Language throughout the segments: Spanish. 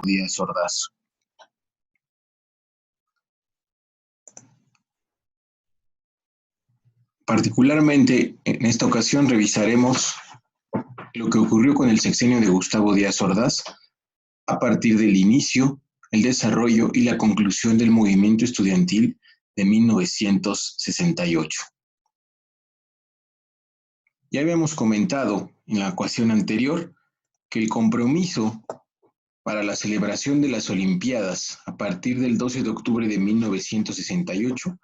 Díaz Ordaz. Particularmente, en esta ocasión revisaremos lo que ocurrió con el sexenio de Gustavo Díaz Ordaz a partir del inicio, el desarrollo y la conclusión del movimiento estudiantil de 1968. Ya habíamos comentado en la ocasión anterior que el compromiso para la celebración de las Olimpiadas a partir del 12 de octubre de 1968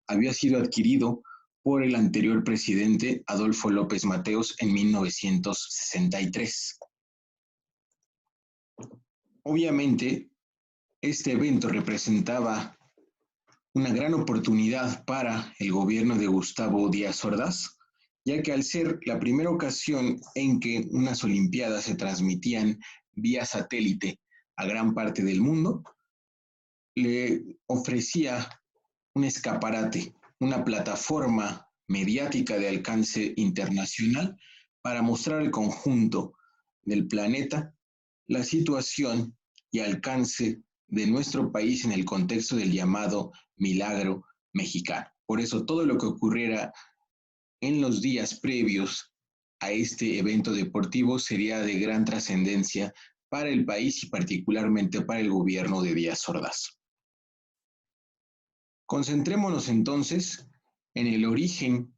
había sido adquirido por el anterior presidente Adolfo López Mateos en 1963. Obviamente, este evento representaba una gran oportunidad para el gobierno de Gustavo Díaz Ordaz, ya que al ser la primera ocasión en que unas Olimpiadas se transmitían vía satélite a gran parte del mundo, le ofrecía un escaparate, una plataforma mediática de alcance internacional para mostrar al conjunto del planeta la situación y alcance de nuestro país en el contexto del llamado milagro mexicano. Por eso todo lo que ocurriera en los días previos a este evento deportivo sería de gran trascendencia para el país y particularmente para el gobierno de Díaz Ordaz. Concentrémonos entonces en el origen,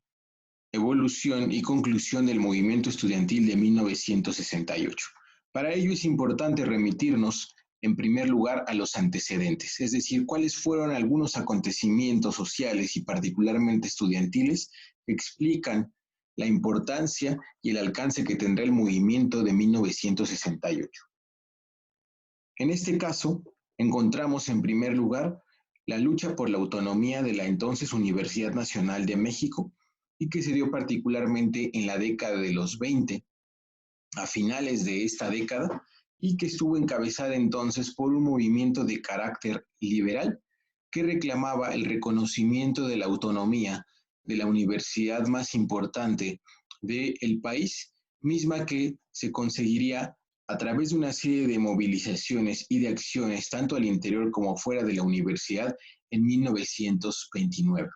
evolución y conclusión del movimiento estudiantil de 1968. Para ello es importante remitirnos en primer lugar a los antecedentes, es decir, cuáles fueron algunos acontecimientos sociales y particularmente estudiantiles que explican la importancia y el alcance que tendrá el movimiento de 1968. En este caso, encontramos en primer lugar la lucha por la autonomía de la entonces Universidad Nacional de México y que se dio particularmente en la década de los 20, a finales de esta década, y que estuvo encabezada entonces por un movimiento de carácter liberal que reclamaba el reconocimiento de la autonomía de la universidad más importante del país, misma que se conseguiría a través de una serie de movilizaciones y de acciones, tanto al interior como fuera de la universidad, en 1929.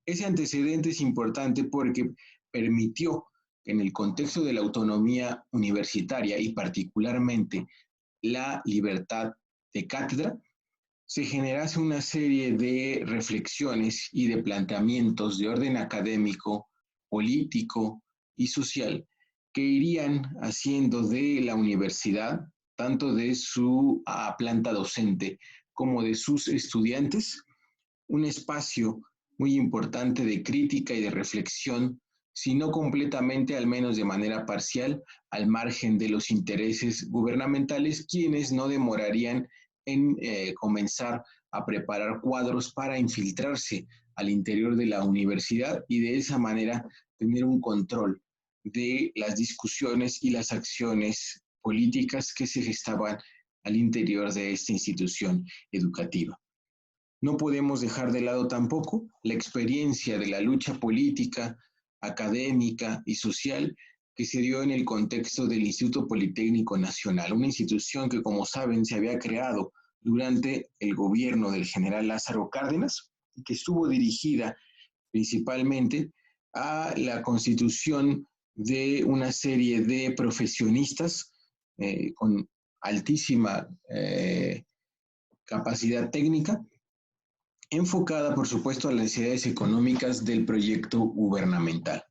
Ese antecedente es importante porque permitió que en el contexto de la autonomía universitaria y particularmente la libertad de cátedra, se generase una serie de reflexiones y de planteamientos de orden académico, político y social que irían haciendo de la universidad, tanto de su planta docente como de sus estudiantes, un espacio muy importante de crítica y de reflexión, si no completamente, al menos de manera parcial, al margen de los intereses gubernamentales, quienes no demorarían en comenzar a preparar cuadros para infiltrarse al interior de la universidad y de esa manera tener un control de las discusiones y las acciones políticas que se gestaban al interior de esta institución educativa. No podemos dejar de lado tampoco la experiencia de la lucha política, académica y social que se dio en el contexto del Instituto Politécnico Nacional, una institución que, como saben, se había creado durante el gobierno del general Lázaro Cárdenas y que estuvo dirigida principalmente a la constitución de una serie de profesionistas con altísima capacidad técnica, enfocada, por supuesto, a las necesidades económicas del proyecto gubernamental.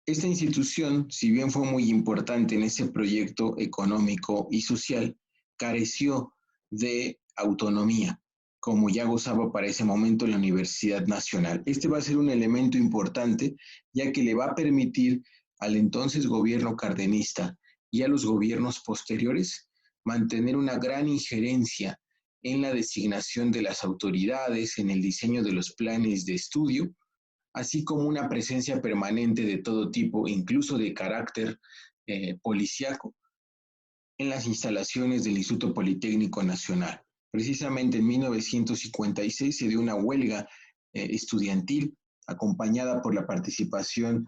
Esta institución, si bien fue muy importante en ese proyecto económico y social, careció de autonomía, como ya gozaba para ese momento la Universidad Nacional. Este va a ser un elemento importante, ya que le va a permitir al entonces gobierno cardenista y a los gobiernos posteriores mantener una gran injerencia en la designación de las autoridades, en el diseño de los planes de estudio, así como una presencia permanente de todo tipo, incluso de carácter policíaco, en las instalaciones del Instituto Politécnico Nacional. Precisamente en 1956 se dio una huelga estudiantil acompañada por la participación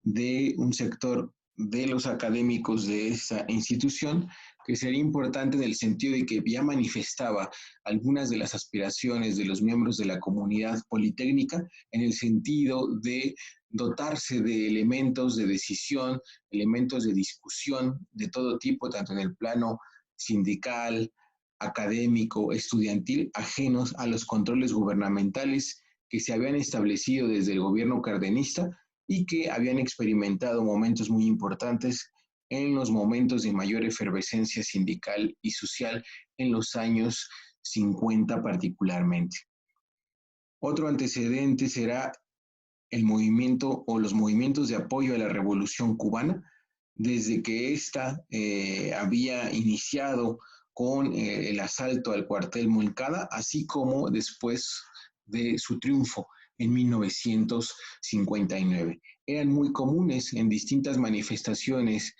de un sector de los académicos de esa institución que sería importante en el sentido de que ya manifestaba algunas de las aspiraciones de los miembros de la comunidad politécnica en el sentido de dotarse de elementos de decisión, elementos de discusión de todo tipo, tanto en el plano sindical, académico, estudiantil, ajenos a los controles gubernamentales que se habían establecido desde el gobierno cardenista y que habían experimentado momentos muy importantes en los momentos de mayor efervescencia sindical y social en los años 50 particularmente. Otro antecedente será el movimiento o los movimientos de apoyo a la Revolución Cubana, desde que ésta había iniciado con el asalto al cuartel Moncada, así como después de su triunfo en 1959. Eran muy comunes en distintas manifestaciones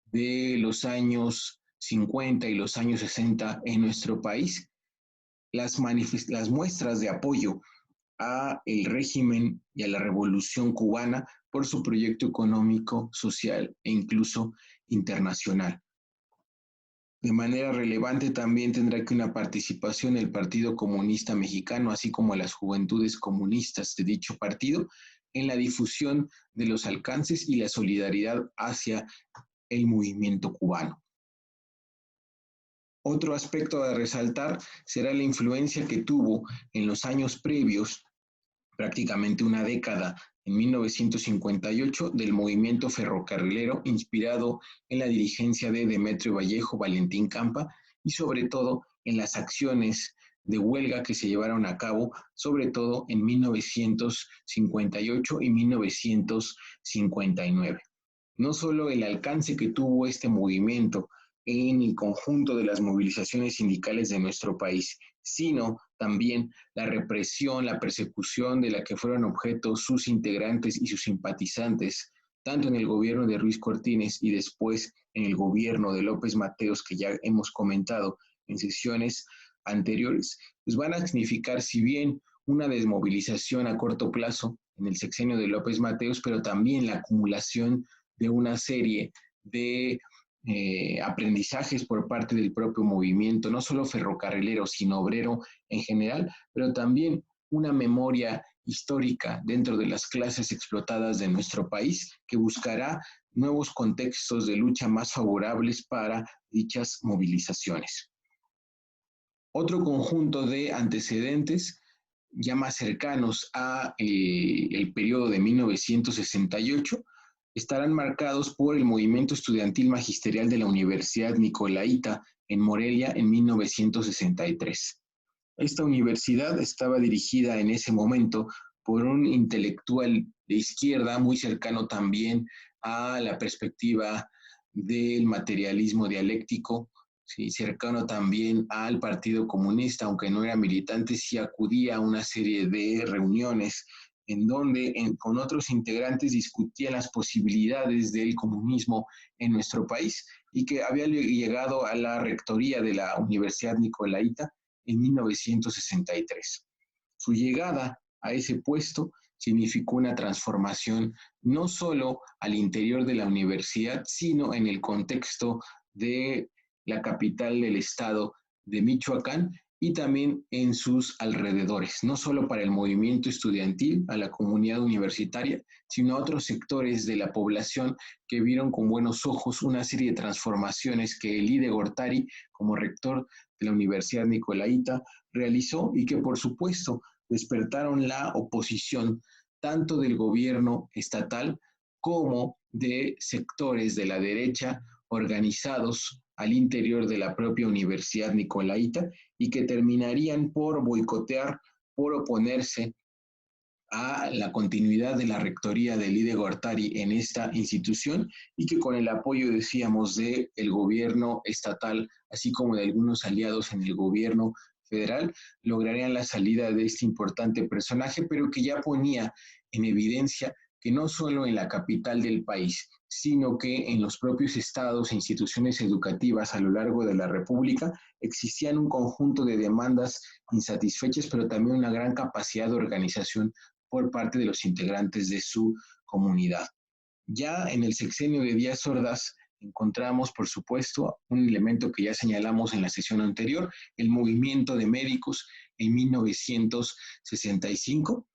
de los años 50 y los años 60 en nuestro país, las muestras de apoyo a el régimen y a la revolución cubana por su proyecto económico, social e incluso internacional. De manera relevante también tendrá que una participación el Partido Comunista Mexicano, así como las juventudes comunistas de dicho partido, en la difusión de los alcances y la solidaridad hacia el movimiento cubano. Otro aspecto a resaltar será la influencia que tuvo en los años previos, prácticamente una década, en 1958, del movimiento ferrocarrilero inspirado en la dirigencia de Demetrio Vallejo, Valentín Campa y sobre todo en las acciones de huelga que se llevaron a cabo, sobre todo en 1958 y 1959. No solo el alcance que tuvo este movimiento en el conjunto de las movilizaciones sindicales de nuestro país, sino también la represión, la persecución de la que fueron objeto sus integrantes y sus simpatizantes, tanto en el gobierno de Ruiz Cortines y después en el gobierno de López Mateos, que ya hemos comentado en sesiones anteriores, pues van a significar, si bien una desmovilización a corto plazo en el sexenio de López Mateos, pero también la acumulación de una serie de aprendizajes por parte del propio movimiento, no solo ferrocarrilero, sino obrero en general, pero también una memoria histórica dentro de las clases explotadas de nuestro país que buscará nuevos contextos de lucha más favorables para dichas movilizaciones. Otro conjunto de antecedentes ya más cercanos a el periodo de 1968 estarán marcados por el movimiento estudiantil magisterial de la Universidad Nicolaita en Morelia en 1963. Esta universidad estaba dirigida en ese momento por un intelectual de izquierda muy cercano también a la perspectiva del materialismo dialéctico, sí, cercano también al Partido Comunista, aunque no era militante, sí acudía a una serie de reuniones en donde con otros integrantes discutían las posibilidades del comunismo en nuestro país y que había llegado a la rectoría de la Universidad Nicolaita en 1963. Su llegada a ese puesto significó una transformación no solo al interior de la universidad, sino en el contexto de la capital del estado de Michoacán y también en sus alrededores, no solo para el movimiento estudiantil, a la comunidad universitaria, sino a otros sectores de la población que vieron con buenos ojos una serie de transformaciones que el Lide Gortari, como rector de la Universidad Nicolaita, realizó y que, por supuesto, despertaron la oposición tanto del gobierno estatal como de sectores de la derecha organizados al interior de la propia Universidad Nicolaita y que terminarían por boicotear, por oponerse a la continuidad de la rectoría de Lide Gortari en esta institución y que con el apoyo, decíamos, del gobierno estatal, así como de algunos aliados en el gobierno federal, lograrían la salida de este importante personaje, pero que ya ponía en evidencia que no solo en la capital del país, sino que en los propios estados e instituciones educativas a lo largo de la República existían un conjunto de demandas insatisfechas, pero también una gran capacidad de organización por parte de los integrantes de su comunidad. Ya en el sexenio de Díaz Ordaz, encontramos, por supuesto, un elemento que ya señalamos en la sesión anterior, el movimiento de médicos en 1965,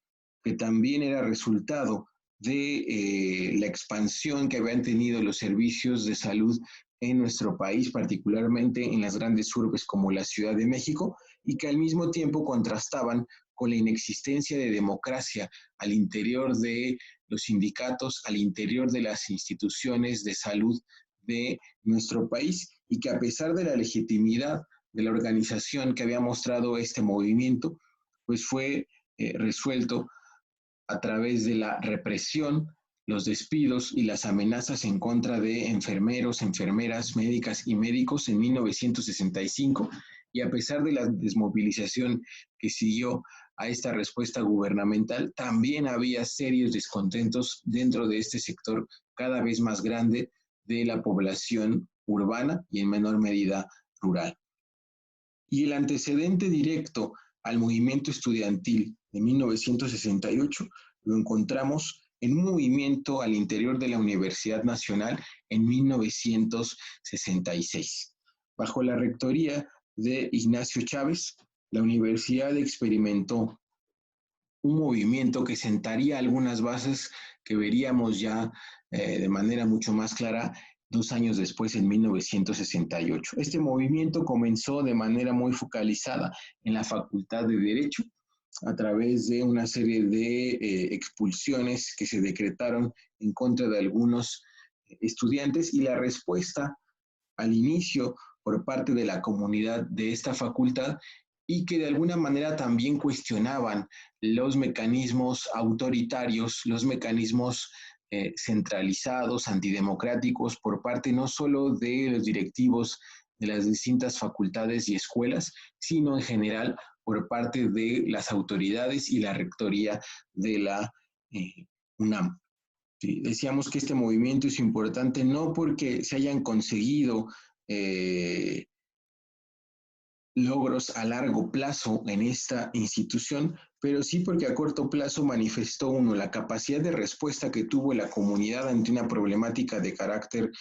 que también era resultado de la expansión que habían tenido los servicios de salud en nuestro país, particularmente en las grandes urbes como la Ciudad de México, y que al mismo tiempo contrastaban con la inexistencia de democracia al interior de los sindicatos, al interior de las instituciones de salud de nuestro país, y que a pesar de la legitimidad de la organización que había mostrado este movimiento, pues fue resuelto a través de la represión, los despidos y las amenazas en contra de enfermeros, enfermeras, médicas y médicos en 1965, y a pesar de la desmovilización que siguió a esta respuesta gubernamental, también había serios descontentos dentro de este sector cada vez más grande de la población urbana y en menor medida rural. Y el antecedente directo al movimiento estudiantil de 1968 lo encontramos en un movimiento al interior de la Universidad Nacional en 1966. Bajo la rectoría de Ignacio Chávez, la universidad experimentó un movimiento que sentaría algunas bases que veríamos ya de manera mucho más clara 2 años después, en 1968. Este movimiento comenzó de manera muy focalizada en la Facultad de Derecho, a través de una serie de expulsiones que se decretaron en contra de algunos estudiantes, y la respuesta al inicio por parte de la comunidad de esta facultad, y que de alguna manera también cuestionaban los mecanismos autoritarios, los mecanismos centralizados, antidemocráticos, por parte no solo de los directivos de las distintas facultades y escuelas, sino en general por parte de las autoridades y la rectoría de la UNAM. Sí, decíamos que este movimiento es importante no porque se hayan conseguido logros a largo plazo en esta institución, pero sí porque a corto plazo manifestó uno la capacidad de respuesta que tuvo la comunidad ante una problemática de carácter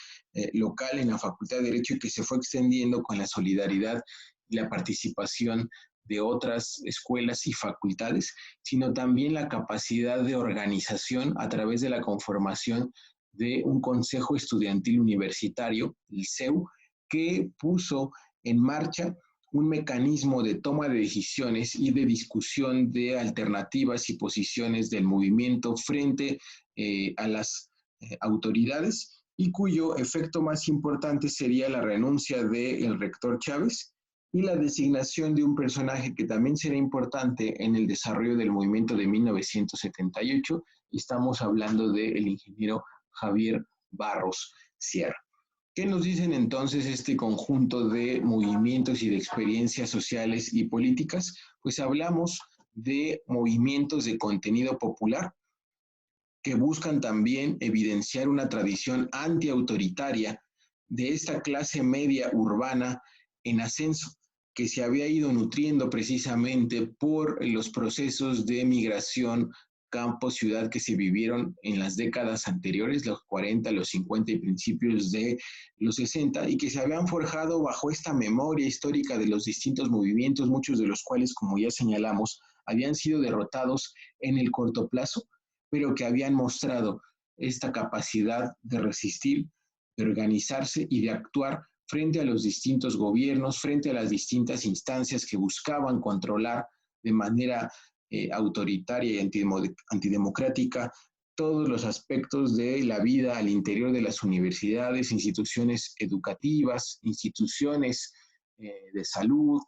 local en la Facultad de Derecho, y que se fue extendiendo con la solidaridad y la participación de otras escuelas y facultades, sino también la capacidad de organización a través de la conformación de un Consejo Estudiantil Universitario, el CEU, que puso en marcha un mecanismo de toma de decisiones y de discusión de alternativas y posiciones del movimiento frente a las autoridades, y cuyo efecto más importante sería la renuncia del rector Chávez y la designación de un personaje que también será importante en el desarrollo del movimiento de 1978, y estamos hablando del ingeniero Javier Barros Sierra. ¿Qué nos dicen entonces este conjunto de movimientos y de experiencias sociales y políticas? Pues hablamos de movimientos de contenido popular que buscan también evidenciar una tradición antiautoritaria de esta clase media urbana en ascenso, que se había ido nutriendo precisamente por los procesos de migración campo-ciudad que se vivieron en las décadas anteriores, los 40, los 50 y principios de los 60, y que se habían forjado bajo esta memoria histórica de los distintos movimientos, muchos de los cuales, como ya señalamos, habían sido derrotados en el corto plazo, pero que habían mostrado esta capacidad de resistir, de organizarse y de actuar frente a los distintos gobiernos, frente a las distintas instancias que buscaban controlar de manera autoritaria y antidemocrática todos los aspectos de la vida al interior de las universidades, instituciones educativas, instituciones de salud,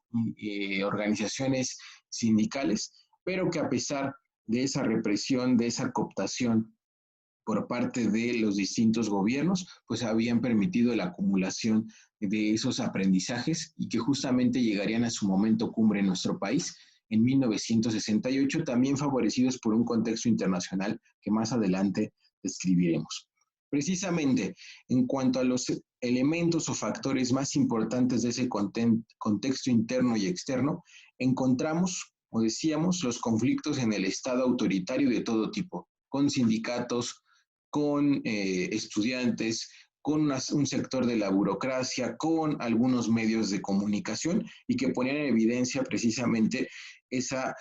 organizaciones sindicales, pero que a pesar de esa represión, de esa cooptación por parte de los distintos gobiernos, pues habían permitido la acumulación de esos aprendizajes, y que justamente llegarían a su momento cumbre en nuestro país en 1968, también favorecidos por un contexto internacional que más adelante describiremos. Precisamente en cuanto a los elementos o factores más importantes de ese contexto interno y externo, encontramos, como decíamos, los conflictos en el Estado autoritario de todo tipo, con sindicatos, con estudiantes, con un sector de la burocracia, con algunos medios de comunicación y que ponían en evidencia precisamente esa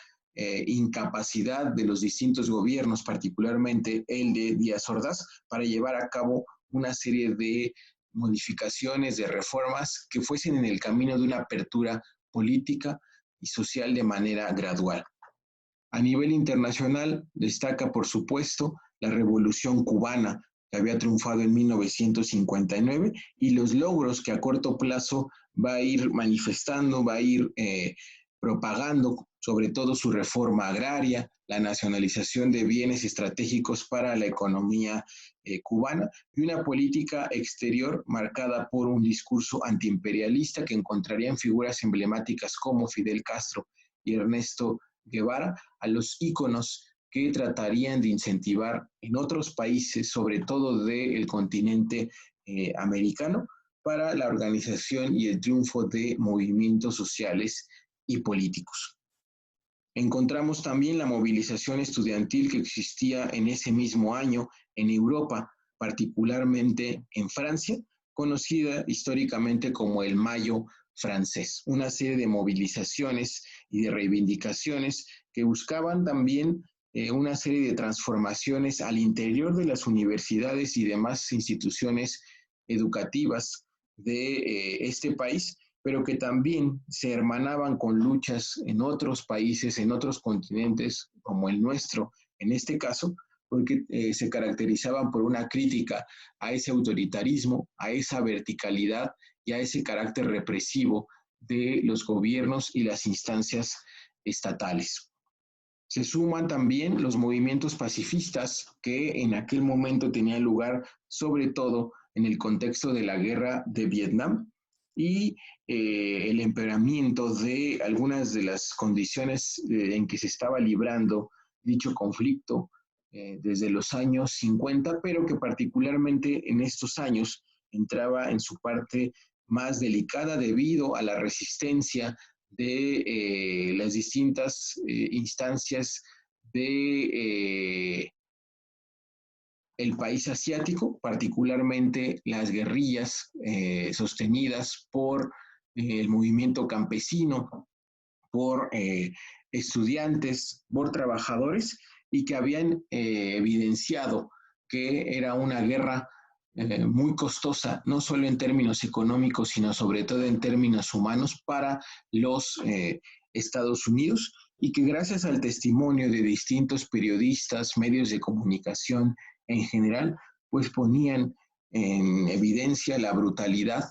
incapacidad de los distintos gobiernos, particularmente el de Díaz Ordaz, para llevar a cabo una serie de modificaciones, de reformas que fuesen en el camino de una apertura política y social de manera gradual. A nivel internacional destaca, por supuesto, la Revolución Cubana, que había triunfado en 1959, y los logros que a corto plazo va a ir manifestando, va a ir propagando, sobre todo su reforma agraria, la nacionalización de bienes estratégicos para la economía cubana y una política exterior marcada por un discurso antiimperialista que encontraría en figuras emblemáticas como Fidel Castro y Ernesto Guevara, a los íconos que tratarían de incentivar en otros países, sobre todo del continente americano, para la organización y el triunfo de movimientos sociales y políticos. Encontramos también la movilización estudiantil que existía en ese mismo año en Europa, particularmente en Francia, conocida históricamente como el Mayo francés, una serie de movilizaciones y de reivindicaciones que buscaban también una serie de transformaciones al interior de las universidades y demás instituciones educativas de este país, pero que también se hermanaban con luchas en otros países, en otros continentes, como el nuestro, en este caso, porque se caracterizaban por una crítica a ese autoritarismo, a esa verticalidad y a ese carácter represivo de los gobiernos y las instancias estatales. Se suman también los movimientos pacifistas que en aquel momento tenían lugar sobre todo en el contexto de la guerra de Vietnam y el empeoramiento de algunas de las condiciones en que se estaba librando dicho conflicto desde los años 50, pero que particularmente en estos años entraba en su parte más delicada debido a la resistencia de las distintas instancias de el país asiático, particularmente las guerrillas sostenidas por el movimiento campesino, por estudiantes, por trabajadores, y que habían evidenciado que era una guerra muy costosa, no solo en términos económicos, sino sobre todo en términos humanos para los Estados Unidos, y que gracias al testimonio de distintos periodistas, medios de comunicación en general, pues ponían en evidencia la brutalidad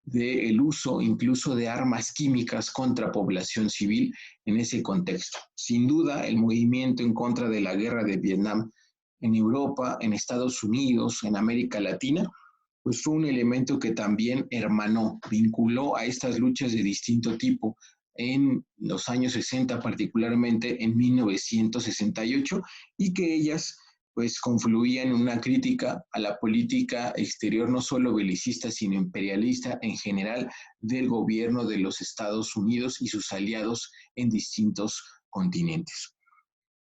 del uso incluso de armas químicas contra población civil en ese contexto. Sin duda, el movimiento en contra de la guerra de Vietnam en Europa, en Estados Unidos, en América Latina, pues fue un elemento que también hermanó, vinculó a estas luchas de distinto tipo en los años 60, particularmente en 1968, y que ellas pues confluían en una crítica a la política exterior no solo belicista, sino imperialista en general del gobierno de los Estados Unidos y sus aliados en distintos continentes.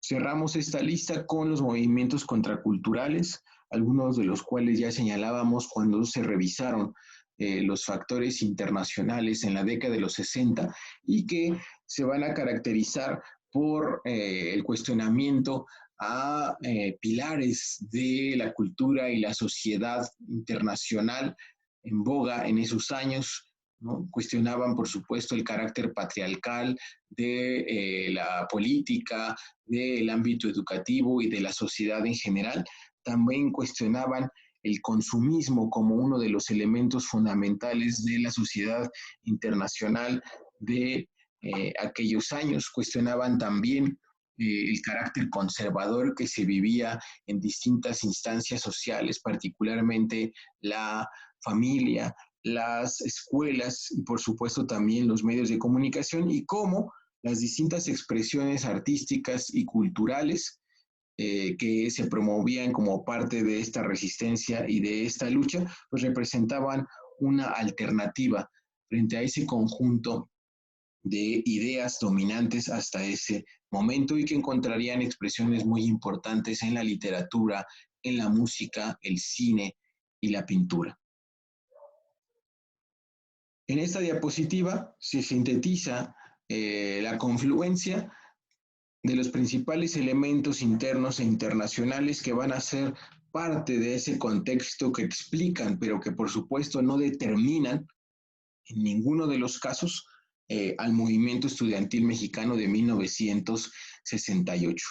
Cerramos esta lista con los movimientos contraculturales, algunos de los cuales ya señalábamos cuando se revisaron los factores internacionales en la década de los 60 y que se van a caracterizar por el cuestionamiento a pilares de la cultura y la sociedad internacional en boga en esos años, ¿no? Cuestionaban, por supuesto, el carácter patriarcal de la política, del ámbito educativo y de la sociedad en general. También cuestionaban el consumismo como uno de los elementos fundamentales de la sociedad internacional de aquellos años. Cuestionaban también el carácter conservador que se vivía en distintas instancias sociales, particularmente la familia, las escuelas y por supuesto también los medios de comunicación y cómo las distintas expresiones artísticas y culturales que se promovían como parte de esta resistencia y de esta lucha, pues representaban una alternativa frente a ese conjunto de ideas dominantes hasta ese momento y que encontrarían expresiones muy importantes en la literatura, en la música, el cine y la pintura. En esta diapositiva se sintetiza la confluencia de los principales elementos internos e internacionales que van a ser parte de ese contexto que explican, pero que por supuesto no determinan en ninguno de los casos al movimiento estudiantil mexicano de 1968.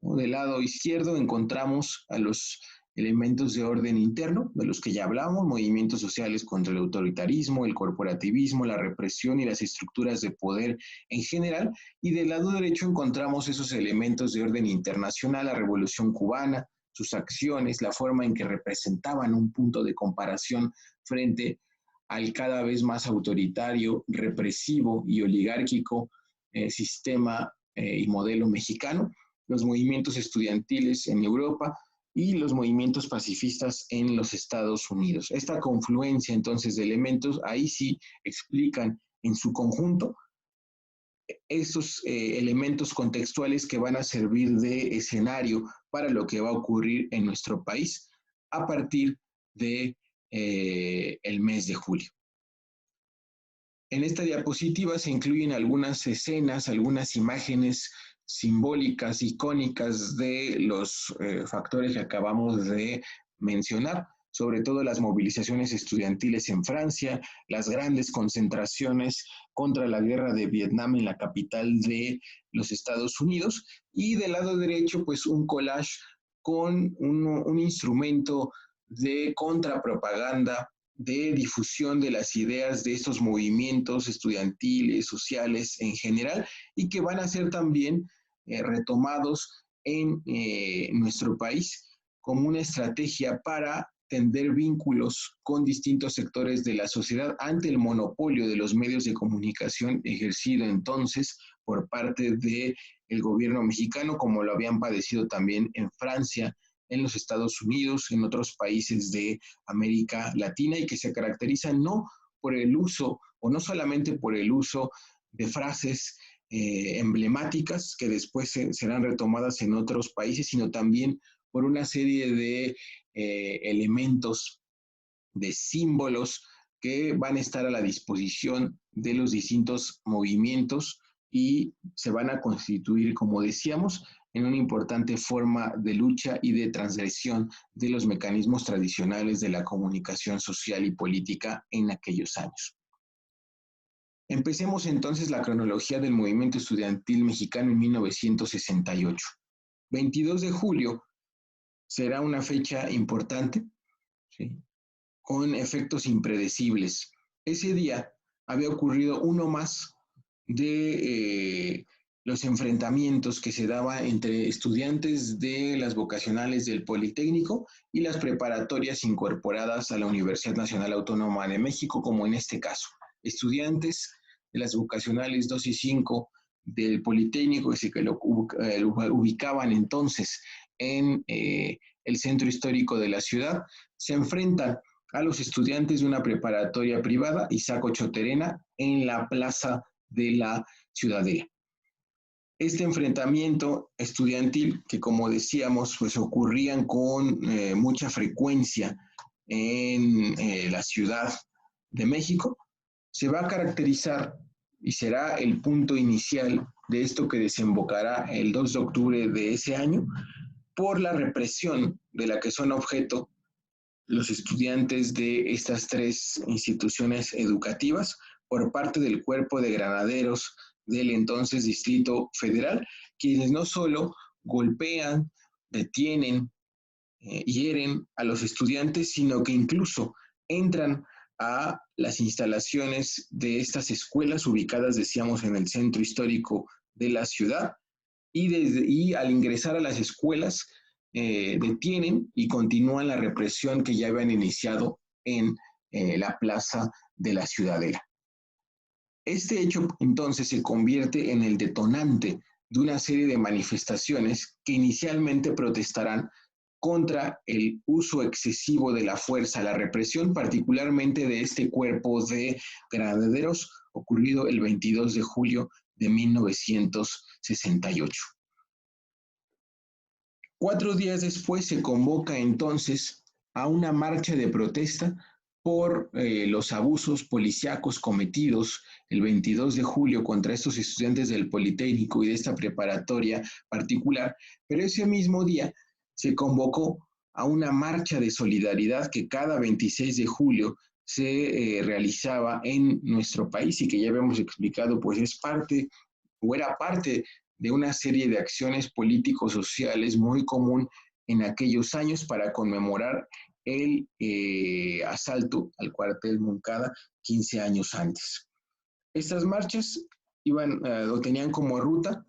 Del lado izquierdo encontramos a los elementos de orden interno, de los que ya hablamos, movimientos sociales contra el autoritarismo, el corporativismo, la represión y las estructuras de poder en general, y del lado derecho encontramos esos elementos de orden internacional, la Revolución Cubana, sus acciones, la forma en que representaban un punto de comparación frente al cada vez más autoritario, represivo y oligárquico sistema y modelo mexicano, los movimientos estudiantiles en Europa y los movimientos pacifistas en los Estados Unidos. Esta confluencia entonces de elementos ahí sí explican en su conjunto esos elementos contextuales que van a servir de escenario para lo que va a ocurrir en nuestro país a partir de el mes de julio. En esta diapositiva se incluyen algunas escenas, algunas imágenes simbólicas, icónicas de los factores que acabamos de mencionar, sobre todo las movilizaciones estudiantiles en Francia, las grandes concentraciones contra la guerra de Vietnam en la capital de los Estados Unidos, y del lado derecho, pues un collage con un instrumento de contrapropaganda, de difusión de las ideas de estos movimientos estudiantiles, sociales en general, y que van a ser también retomados en nuestro país como una estrategia para tender vínculos con distintos sectores de la sociedad ante el monopolio de los medios de comunicación ejercido entonces por parte del gobierno mexicano, como lo habían padecido también en Francia, en los Estados Unidos, en otros países de América Latina, y que se caracterizan no por el uso, o no solamente por el uso de frases emblemáticas que después serán retomadas en otros países, sino también por una serie de elementos, de símbolos que van a estar a la disposición de los distintos movimientos y se van a constituir, como decíamos, en una importante forma de lucha y de transgresión de los mecanismos tradicionales de la comunicación social y política en aquellos años. Empecemos entonces la cronología del movimiento estudiantil mexicano en 1968. 22 de julio será una fecha importante, ¿sí?, con efectos impredecibles. Ese día había ocurrido uno más de los enfrentamientos que se daba entre estudiantes de las vocacionales del Politécnico y las preparatorias incorporadas a la Universidad Nacional Autónoma de México, como en este caso. Estudiantes de las vocacionales 2 y 5 del Politécnico, que lo ubicaban entonces en el centro histórico de la ciudad, se enfrentan a los estudiantes de una preparatoria privada, Isaac Ochoa, en la plaza de la Ciudadela. Este enfrentamiento estudiantil, que como decíamos, pues ocurrían con mucha frecuencia en la Ciudad de México, se va a caracterizar y será el punto inicial de esto que desembocará el 2 de octubre de ese año por la represión de la que son objeto los estudiantes de estas tres instituciones educativas por parte del Cuerpo de Granaderos del entonces Distrito Federal, quienes no solo golpean, detienen, hieren a los estudiantes, sino que incluso entran a las instalaciones de estas escuelas ubicadas, decíamos, en el centro histórico de la ciudad, y al ingresar a las escuelas detienen y continúan la represión que ya habían iniciado en la plaza de la Ciudadela. Este hecho entonces se convierte en el detonante de una serie de manifestaciones que inicialmente protestarán contra el uso excesivo de la fuerza, la represión particularmente de este cuerpo de granaderos ocurrido el 22 de julio de 1968. 4 días después se convoca entonces a una marcha de protesta por los abusos policíacos cometidos el 22 de julio contra estos estudiantes del Politécnico y de esta preparatoria particular, pero ese mismo día se convocó a una marcha de solidaridad que cada 26 de julio se realizaba en nuestro país y que ya habíamos explicado, pues es parte o era parte de una serie de acciones políticos sociales muy común en aquellos años para conmemorar el asalto al cuartel Moncada 15 años antes. Estas marchas iban o tenían como ruta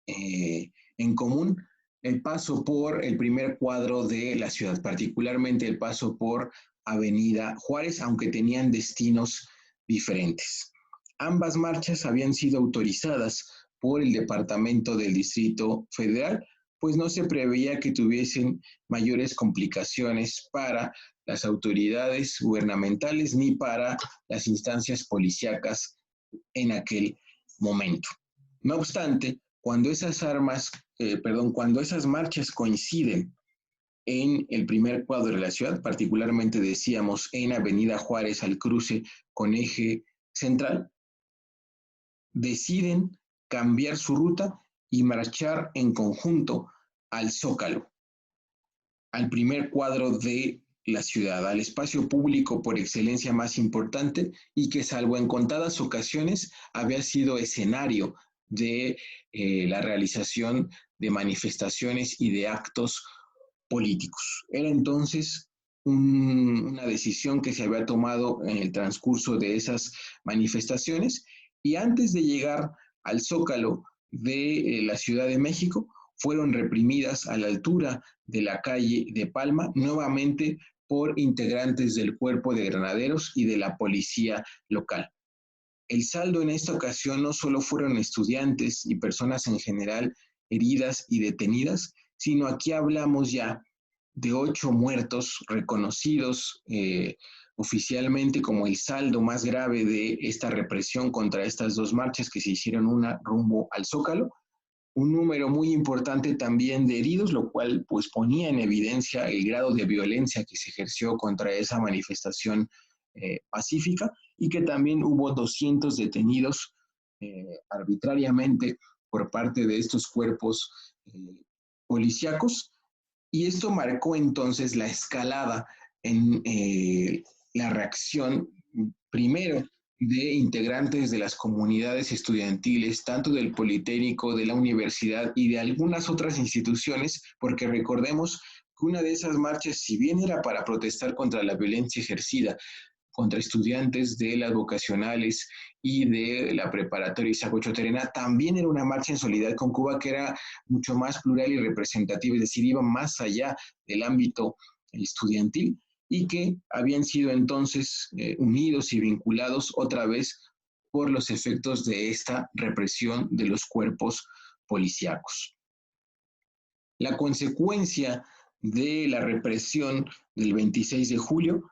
en común el paso por el primer cuadro de la ciudad, particularmente el paso por Avenida Juárez, aunque tenían destinos diferentes. Ambas marchas habían sido autorizadas por el Departamento del Distrito Federal, pues no se preveía que tuviesen mayores complicaciones para las autoridades gubernamentales ni para las instancias policíacas en aquel momento. No obstante, cuando cuando esas marchas coinciden en el primer cuadro de la ciudad, particularmente decíamos en Avenida Juárez al cruce con Eje Central, deciden cambiar su ruta y marchar en conjunto al Zócalo, al primer cuadro de la ciudad, al espacio público por excelencia más importante y que salvo en contadas ocasiones había sido escenario de la realización de manifestaciones y de actos políticos. Era entonces una decisión que se había tomado en el transcurso de esas manifestaciones y antes de llegar al Zócalo de la Ciudad de México, fueron reprimidas a la altura de la calle de Palma, nuevamente por integrantes del Cuerpo de Granaderos y de la policía local. El saldo en esta ocasión no solo fueron estudiantes y personas en general heridas y detenidas, sino aquí hablamos ya de 8 muertos reconocidos oficialmente como el saldo más grave de esta represión contra estas dos marchas que se hicieron una rumbo al Zócalo, un número muy importante también de heridos, lo cual pues ponía en evidencia el grado de violencia que se ejerció contra esa manifestación pacífica y que también hubo 200 detenidos arbitrariamente por parte de estos cuerpos policíacos y esto marcó entonces la escalada en la reacción primero de integrantes de las comunidades estudiantiles, tanto del Politécnico, de la universidad y de algunas otras instituciones, porque recordemos que una de esas marchas, si bien era para protestar contra la violencia ejercida contra estudiantes de las vocacionales y de la preparatoria Isaac Ochoa Terena, también era una marcha en solidaridad con Cuba que era mucho más plural y representativa, es decir, iba más allá del ámbito estudiantil y que habían sido entonces unidos y vinculados otra vez por los efectos de esta represión de los cuerpos policíacos. La consecuencia de la represión del 26 de julio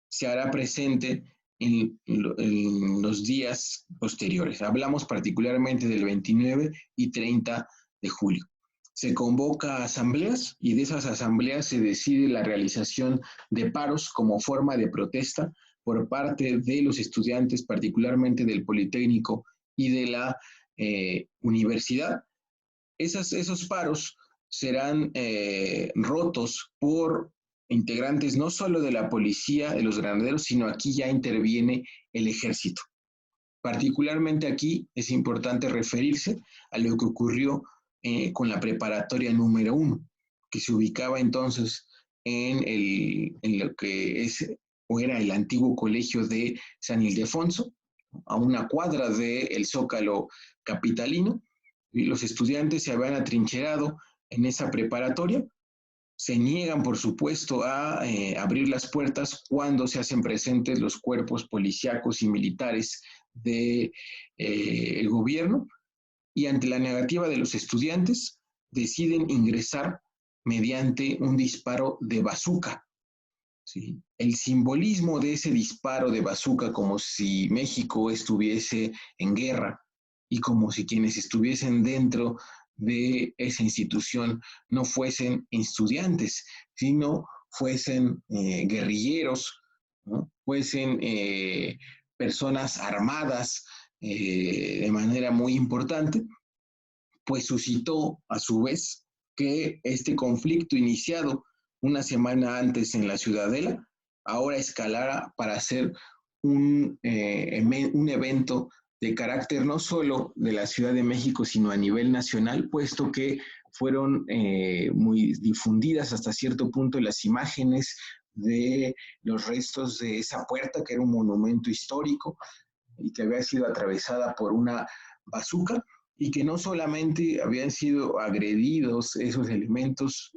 se hará presente en los días posteriores. Hablamos particularmente del 29 y 30 de julio. Se convoca asambleas y de esas asambleas se decide la realización de paros como forma de protesta por parte de los estudiantes, particularmente del Politécnico y de la universidad. Esos paros serán rotos por integrantes no solo de la policía, de los granaderos, sino aquí ya interviene el ejército. Particularmente aquí es importante referirse a lo que ocurrió con la preparatoria número 1, que se ubicaba entonces en lo que es o era el antiguo colegio de San Ildefonso, a una cuadra del Zócalo capitalino, y los estudiantes se habían atrincherado en esa preparatoria. Se niegan, por supuesto, a abrir las puertas cuando se hacen presentes los cuerpos policíacos y militares del gobierno y ante la negativa de los estudiantes deciden ingresar mediante un disparo de bazuca. ¿Sí? El simbolismo de ese disparo de bazuca como si México estuviese en guerra y como si quienes estuviesen dentro de esa institución no fuesen estudiantes, sino fuesen guerrilleros ¿no? Fuesen personas armadas de manera muy importante, pues suscitó a su vez que este conflicto iniciado una semana antes en la Ciudadela ahora escalara para ser un evento de carácter no solo de la Ciudad de México, sino a nivel nacional, puesto que fueron muy difundidas hasta cierto punto las imágenes de los restos de esa puerta, que era un monumento histórico y que había sido atravesada por una bazuca, y que no solamente habían sido agredidos esos elementos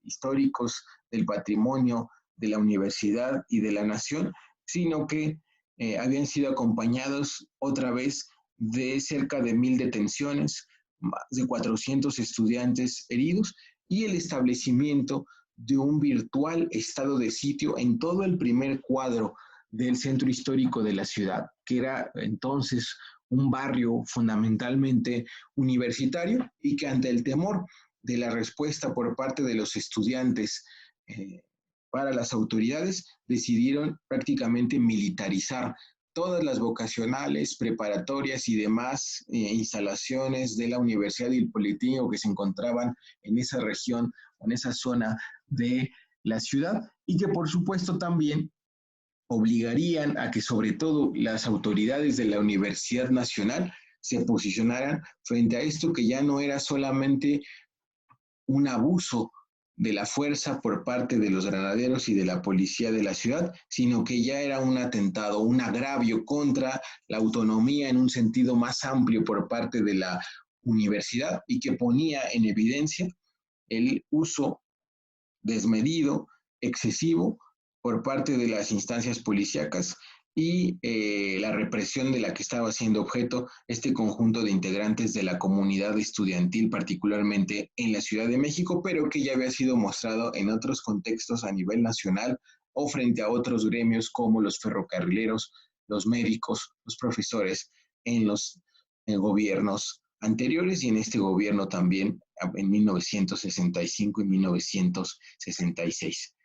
históricos del patrimonio de la universidad y de la nación, sino que habían sido acompañados otra vez de cerca de 1,000 detenciones, más de 400 estudiantes heridos y el establecimiento de un virtual estado de sitio en todo el primer cuadro del centro histórico de la ciudad, que era entonces un barrio fundamentalmente universitario y que ante el temor de la respuesta por parte de los estudiantes para las autoridades, decidieron prácticamente militarizar todas las vocacionales, preparatorias y demás instalaciones de la Universidad y el Politécnico que se encontraban en esa región o en esa zona de la ciudad, y que por supuesto también obligarían a que sobre todo las autoridades de la Universidad Nacional se posicionaran frente a esto, que ya no era solamente un abuso de la fuerza por parte de los granaderos y de la policía de la ciudad, sino que ya era un atentado, un agravio contra la autonomía en un sentido más amplio por parte de la universidad, y que ponía en evidencia el uso desmedido, excesivo, por parte de las instancias policíacas y la represión de la que estaba siendo objeto este conjunto de integrantes de la comunidad estudiantil, particularmente en la Ciudad de México, pero que ya había sido mostrado en otros contextos a nivel nacional o frente a otros gremios como los ferrocarrileros, los médicos, los profesores, en los gobiernos anteriores y en este gobierno también en 1965 y 1966.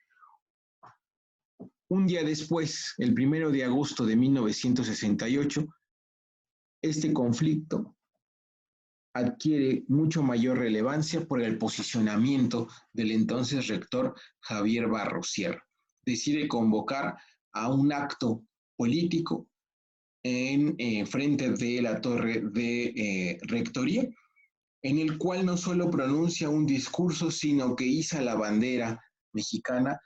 Un día después, el 1 de agosto de 1968, este conflicto adquiere mucho mayor relevancia por el posicionamiento del entonces rector Javier Barros Sierra. Decide convocar a un acto político en frente de la torre de rectoría, en el cual no solo pronuncia un discurso, sino que iza la bandera mexicana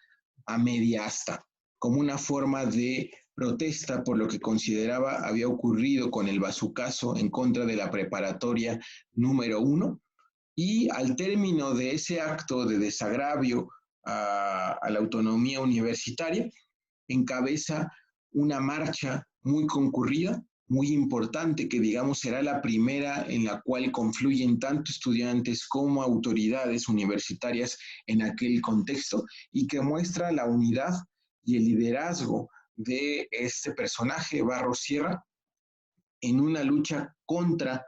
a media asta, como una forma de protesta por lo que consideraba había ocurrido con el bazucazo en contra de la preparatoria número 1. Y al término de ese acto de desagravio a la autonomía universitaria, encabeza una marcha muy concurrida, muy importante, que digamos será la primera en la cual confluyen tanto estudiantes como autoridades universitarias en aquel contexto, y que muestra la unidad y el liderazgo de este personaje, Barros Sierra, en una lucha contra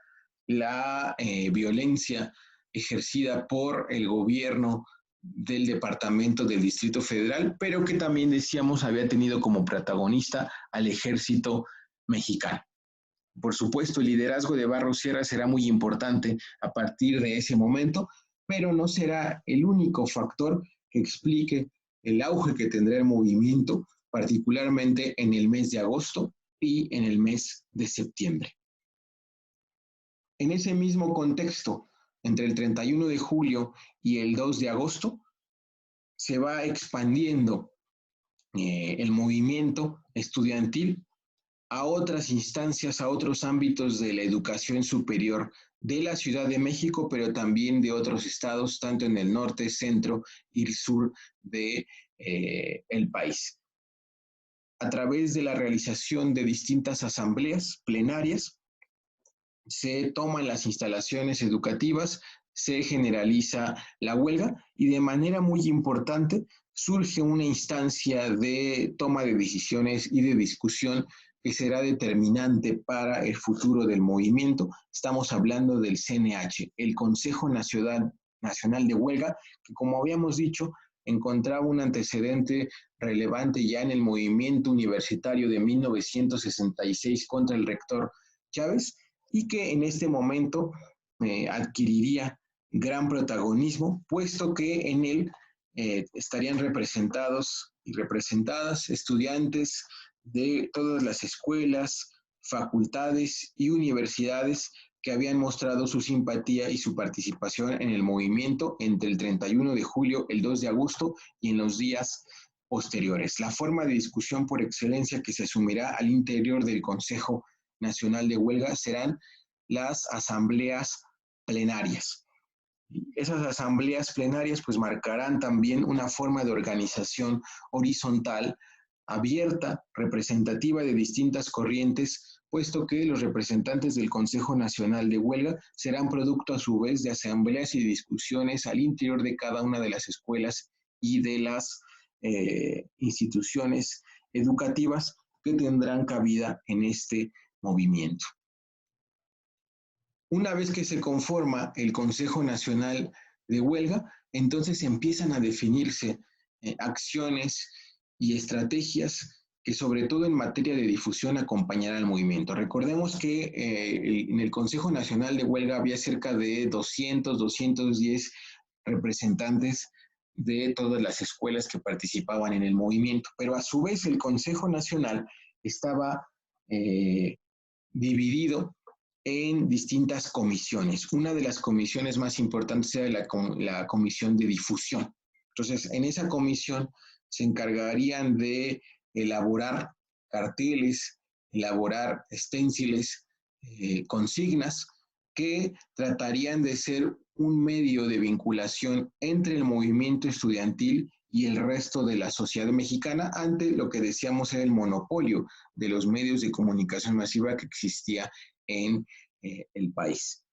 la violencia ejercida por el gobierno del departamento del Distrito Federal, pero que también decíamos había tenido como protagonista al ejército mexicano. Por supuesto, el liderazgo de Barros Sierra será muy importante a partir de ese momento, pero no será el único factor que explique el auge que tendrá el movimiento, particularmente en el mes de agosto y en el mes de septiembre. En ese mismo contexto, entre el 31 de julio y el 2 de agosto, se va expandiendo el movimiento estudiantil a otras instancias, a otros ámbitos de la educación superior de la Ciudad de México, pero también de otros estados, tanto en el norte, centro y el sur de el país. A través de la realización de distintas asambleas plenarias, se toman las instalaciones educativas, se generaliza la huelga y de manera muy importante surge una instancia de toma de decisiones y de discusión que será determinante para el futuro del movimiento. Estamos hablando del CNH, el Consejo Nacional de Huelga, que como habíamos dicho, encontraba un antecedente relevante ya en el movimiento universitario de 1966 contra el rector Chávez y que en este momento adquiriría gran protagonismo, puesto que en él estarían representados y representadas estudiantes de todas las escuelas, facultades y universidades que habían mostrado su simpatía y su participación en el movimiento entre el 31 de julio, el 2 de agosto y en los días posteriores. La forma de discusión por excelencia que se asumirá al interior del Consejo Nacional de Huelga serán las asambleas plenarias. Esas asambleas plenarias pues marcarán también una forma de organización horizontal, abierta, representativa de distintas corrientes, puesto que los representantes del Consejo Nacional de Huelga serán producto a su vez de asambleas y discusiones al interior de cada una de las escuelas y de las instituciones educativas que tendrán cabida en este movimiento. Una vez que se conforma el Consejo Nacional de Huelga, entonces empiezan a definirse acciones y estrategias que sobre todo en materia de difusión acompañarán al movimiento. Recordemos que en el Consejo Nacional de Huelga había cerca de 200, 210 representantes de todas las escuelas que participaban en el movimiento, pero a su vez el Consejo Nacional estaba dividido en distintas comisiones. Una de las comisiones más importantes era la comisión de difusión. Entonces, en esa comisión se encargarían de elaborar carteles, elaborar esténciles, consignas que tratarían de ser un medio de vinculación entre el movimiento estudiantil y el resto de la sociedad mexicana ante lo que decíamos era el monopolio de los medios de comunicación masiva que existía en el país.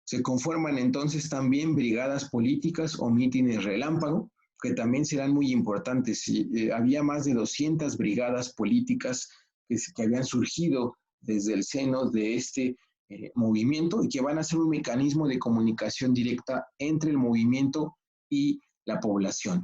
Se conforman entonces también brigadas políticas o mítines relámpago, que también serán muy importantes. Había más de 200 brigadas políticas que habían surgido desde el seno de este movimiento y que van a ser un mecanismo de comunicación directa entre el movimiento y la población.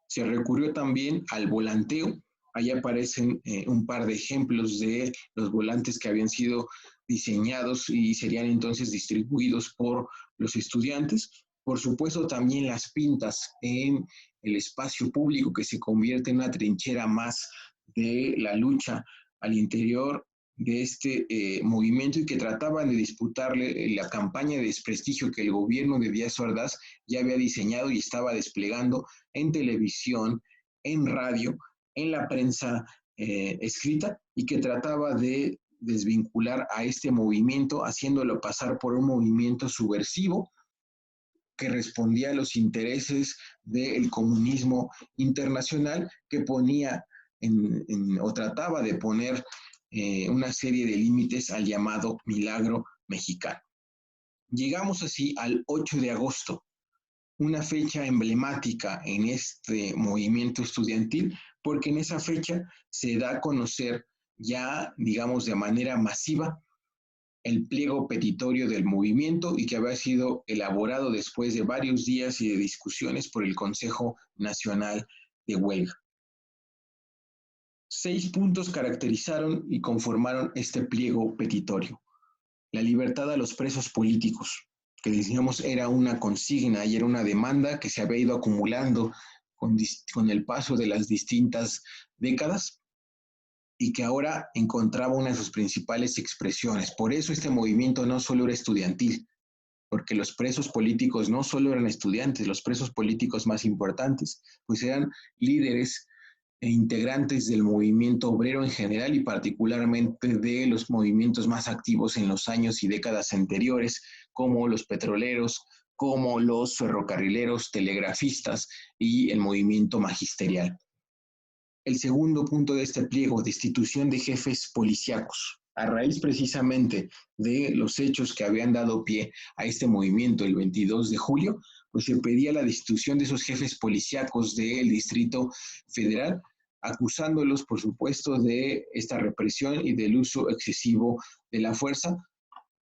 Se recurrió también al volanteo. Ahí aparecen un par de ejemplos de los volantes que habían sido diseñados y serían entonces distribuidos por los estudiantes. Por supuesto, también las pintas en el espacio público que se convierte en una trinchera más de la lucha al interior de este movimiento y que trataban de disputarle la campaña de desprestigio que el gobierno de Díaz Ordaz ya había diseñado y estaba desplegando en televisión, en radio, en la prensa escrita y que trataba de desvincular a este movimiento, haciéndolo pasar por un movimiento subversivo que respondía a los intereses del comunismo internacional que ponía o trataba de poner una serie de límites al llamado milagro mexicano. Llegamos así al 8 de agosto, una fecha emblemática en este movimiento estudiantil, porque en esa fecha se da a conocer ya, digamos, de manera masiva el pliego petitorio del movimiento y que había sido elaborado después de varios días y de discusiones por el Consejo Nacional de Huelga. 6 puntos caracterizaron y conformaron este pliego petitorio. La libertad a los presos políticos, que decíamos era una consigna y era una demanda que se había ido acumulando con el paso de las distintas décadas y que ahora encontraba una de sus principales expresiones. Por eso este movimiento no solo era estudiantil, porque los presos políticos no solo eran estudiantes, los presos políticos más importantes, pues eran líderes e integrantes del movimiento obrero en general y particularmente de los movimientos más activos en los años y décadas anteriores, como los petroleros, como los ferrocarrileros, telegrafistas y el movimiento magisterial. El segundo punto de este pliego, destitución de jefes policíacos. A raíz precisamente de los hechos que habían dado pie a este movimiento el 22 de julio, pues se pedía la destitución de esos jefes policíacos del Distrito Federal, acusándolos, por supuesto, de esta represión y del uso excesivo de la fuerza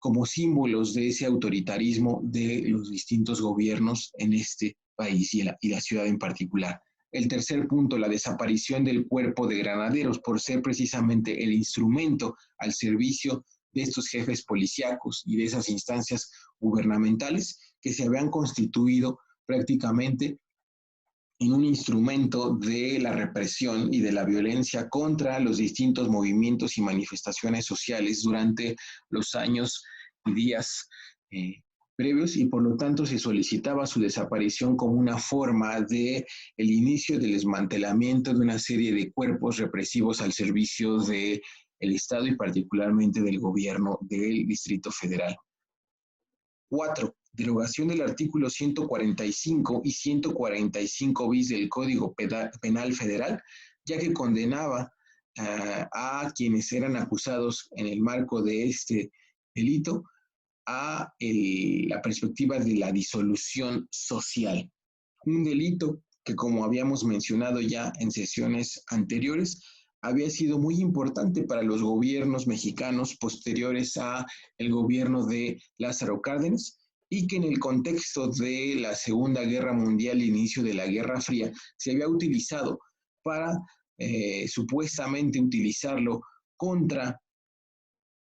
como símbolos de ese autoritarismo de los distintos gobiernos en este país y la ciudad en particular. El tercer punto, la desaparición del cuerpo de granaderos por ser precisamente el instrumento al servicio de estos jefes policíacos y de esas instancias gubernamentales que se habían constituido prácticamente en un instrumento de la represión y de la violencia contra los distintos movimientos y manifestaciones sociales durante los años y días previos, y por lo tanto se solicitaba su desaparición como una forma de el inicio del desmantelamiento de una serie de cuerpos represivos al servicio del Estado y particularmente del gobierno del Distrito Federal. 4. Derogación del artículo 145 y 145 bis del Código Penal Federal, ya que condenaba a quienes eran acusados en el marco de este delito a la perspectiva de la disolución social. Un delito que, como habíamos mencionado ya en sesiones anteriores, había sido muy importante para los gobiernos mexicanos posteriores a el gobierno de Lázaro Cárdenas, y que en el contexto de la Segunda Guerra Mundial, inicio de la Guerra Fría, se había utilizado para supuestamente utilizarlo contra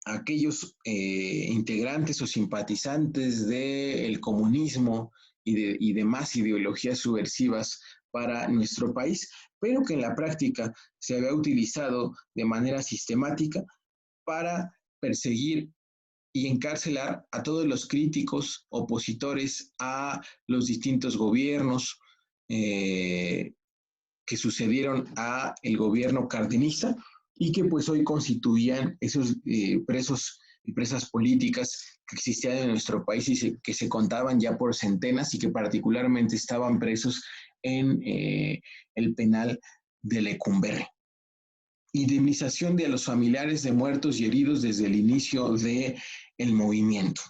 aquellos integrantes o simpatizantes del comunismo y demás ideologías subversivas para nuestro país, pero que en la práctica se había utilizado de manera sistemática para perseguir y encarcelar a todos los críticos opositores a los distintos gobiernos que sucedieron a el gobierno cardenista y que pues hoy constituían esos presos y presas políticas que existían en nuestro país y que se contaban ya por centenas y que particularmente estaban presos en el penal de Lecumberri. Indemnización de los familiares de muertos y heridos desde el inicio del movimiento.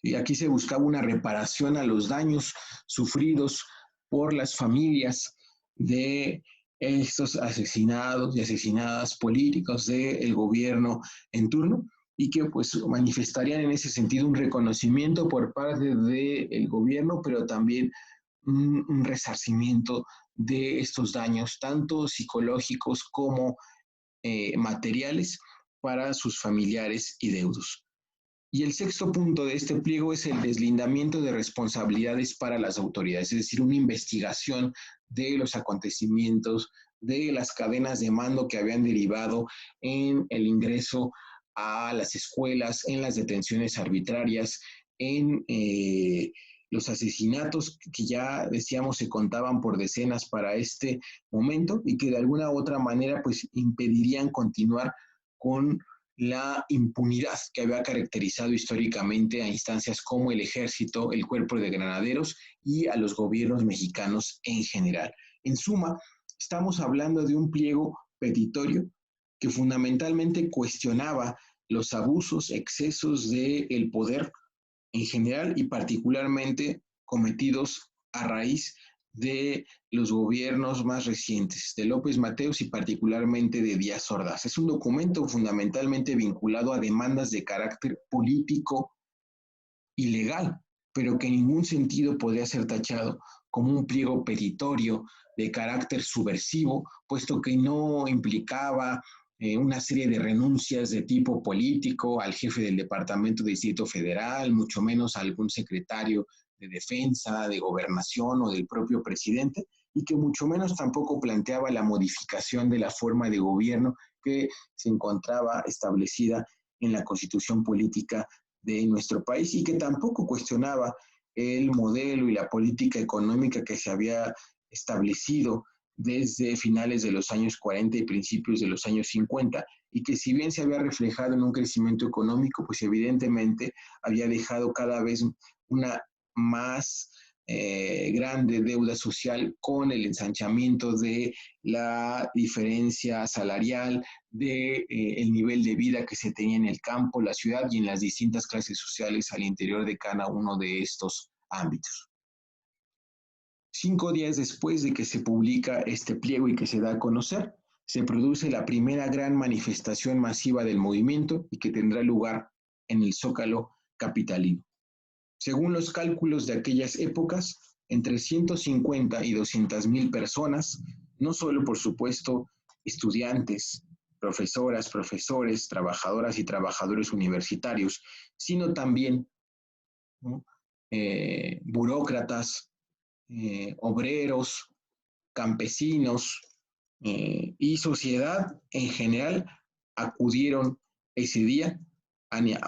Y aquí se buscaba una reparación a los daños sufridos por las familias de estos asesinados y asesinadas políticos del gobierno en turno, y que pues manifestarían en ese sentido un reconocimiento por parte del gobierno, pero también un resarcimiento de estos daños, tanto psicológicos como materiales, para sus familiares y deudos. Y el sexto punto de este pliego es el deslindamiento de responsabilidades para las autoridades, es decir, una investigación de los acontecimientos, de las cadenas de mando que habían derivado en el ingreso a las escuelas, en las detenciones arbitrarias, en los asesinatos que ya decíamos se contaban por decenas para este momento y que de alguna u otra manera pues impedirían continuar con la impunidad que había caracterizado históricamente a instancias como el Ejército, el Cuerpo de Granaderos y a los gobiernos mexicanos en general. En suma, estamos hablando de un pliego petitorio que fundamentalmente cuestionaba los abusos, excesos del poder en general y particularmente cometidos a raíz de los gobiernos más recientes, de López Mateos y particularmente de Díaz Ordaz. Es un documento fundamentalmente vinculado a demandas de carácter político y legal, pero que en ningún sentido podría ser tachado como un pliego petitorio de carácter subversivo, puesto que no implicaba una serie de renuncias de tipo político al jefe del Departamento de Distrito Federal, mucho menos a algún secretario de Defensa, de Gobernación o del propio presidente, y que mucho menos tampoco planteaba la modificación de la forma de gobierno que se encontraba establecida en la Constitución Política de nuestro país y que tampoco cuestionaba el modelo y la política económica que se había establecido desde finales de los años 40 y principios de los años 50, y que si bien se había reflejado en un crecimiento económico, pues evidentemente había dejado cada vez una más grande deuda social con el ensanchamiento de la diferencia salarial, de el nivel de vida que se tenía en el campo, la ciudad y en las distintas clases sociales al interior de cada uno de estos ámbitos. 5 días después de que se publica este pliego y que se da a conocer, se produce la primera gran manifestación masiva del movimiento y que tendrá lugar en el Zócalo capitalino. Según los cálculos de aquellas épocas, entre 150 y 200,000 personas, no solo, por supuesto, estudiantes, profesoras, profesores, trabajadoras y trabajadores universitarios, sino también, ¿no? Burócratas, obreros, campesinos y sociedad en general acudieron ese día,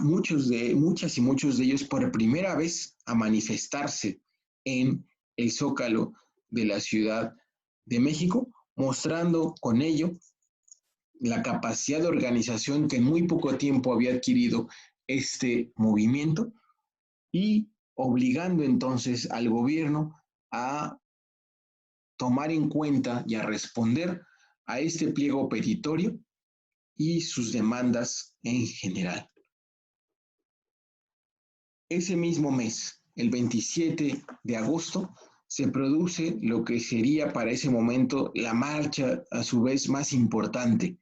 muchas y muchos de ellos por primera vez a manifestarse en el Zócalo de la Ciudad de México, mostrando con ello la capacidad de organización que en muy poco tiempo había adquirido este movimiento y obligando entonces al gobierno a tomar en cuenta y a responder a este pliego petitorio y sus demandas en general. Ese mismo mes, el 27 de agosto, se produce lo que sería para ese momento la marcha a su vez más importante.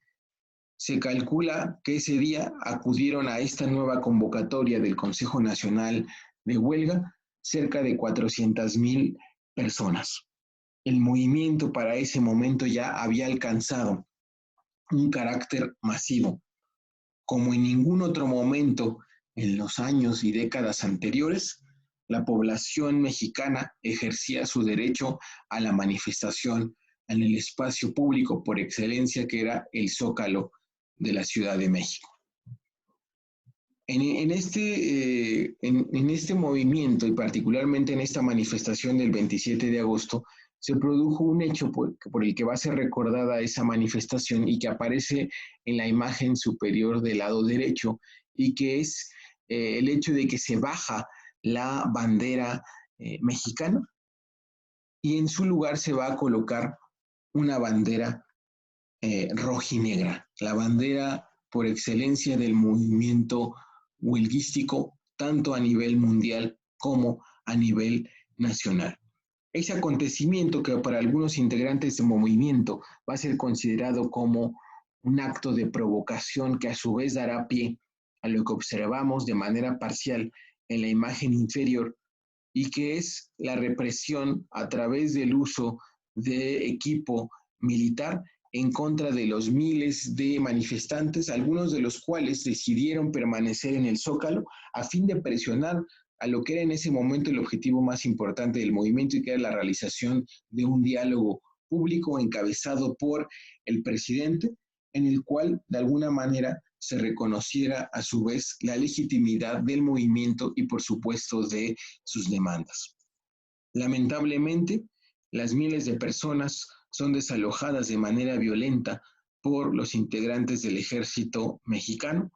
Se calcula que ese día acudieron a esta nueva convocatoria del Consejo Nacional de Huelga cerca de 400,000 personas. El movimiento para ese momento ya había alcanzado un carácter masivo, como en ningún otro momento en los años y décadas anteriores. La población mexicana ejercía su derecho a la manifestación en el espacio público por excelencia, que era el Zócalo de la Ciudad de México. En este movimiento y particularmente en esta manifestación del 27 de agosto, se produjo un hecho por el que va a ser recordada esa manifestación y que aparece en la imagen superior del lado derecho, y que es el hecho de que se baja la bandera mexicana y en su lugar se va a colocar una bandera rojinegra, la bandera por excelencia del movimiento huelguístico, tanto a nivel mundial como a nivel nacional. Ese acontecimiento, que para algunos integrantes del movimiento va a ser considerado como un acto de provocación, que a su vez dará pie a lo que observamos de manera parcial en la imagen inferior, y que es la represión a través del uso de equipo militar en contra de los miles de manifestantes, algunos de los cuales decidieron permanecer en el Zócalo a fin de presionar a lo que era en ese momento el objetivo más importante del movimiento, y que era la realización de un diálogo público encabezado por el presidente, en el cual de alguna manera se reconociera a su vez la legitimidad del movimiento y por supuesto de sus demandas. Lamentablemente, las miles de personas son desalojadas de manera violenta por los integrantes del ejército mexicano.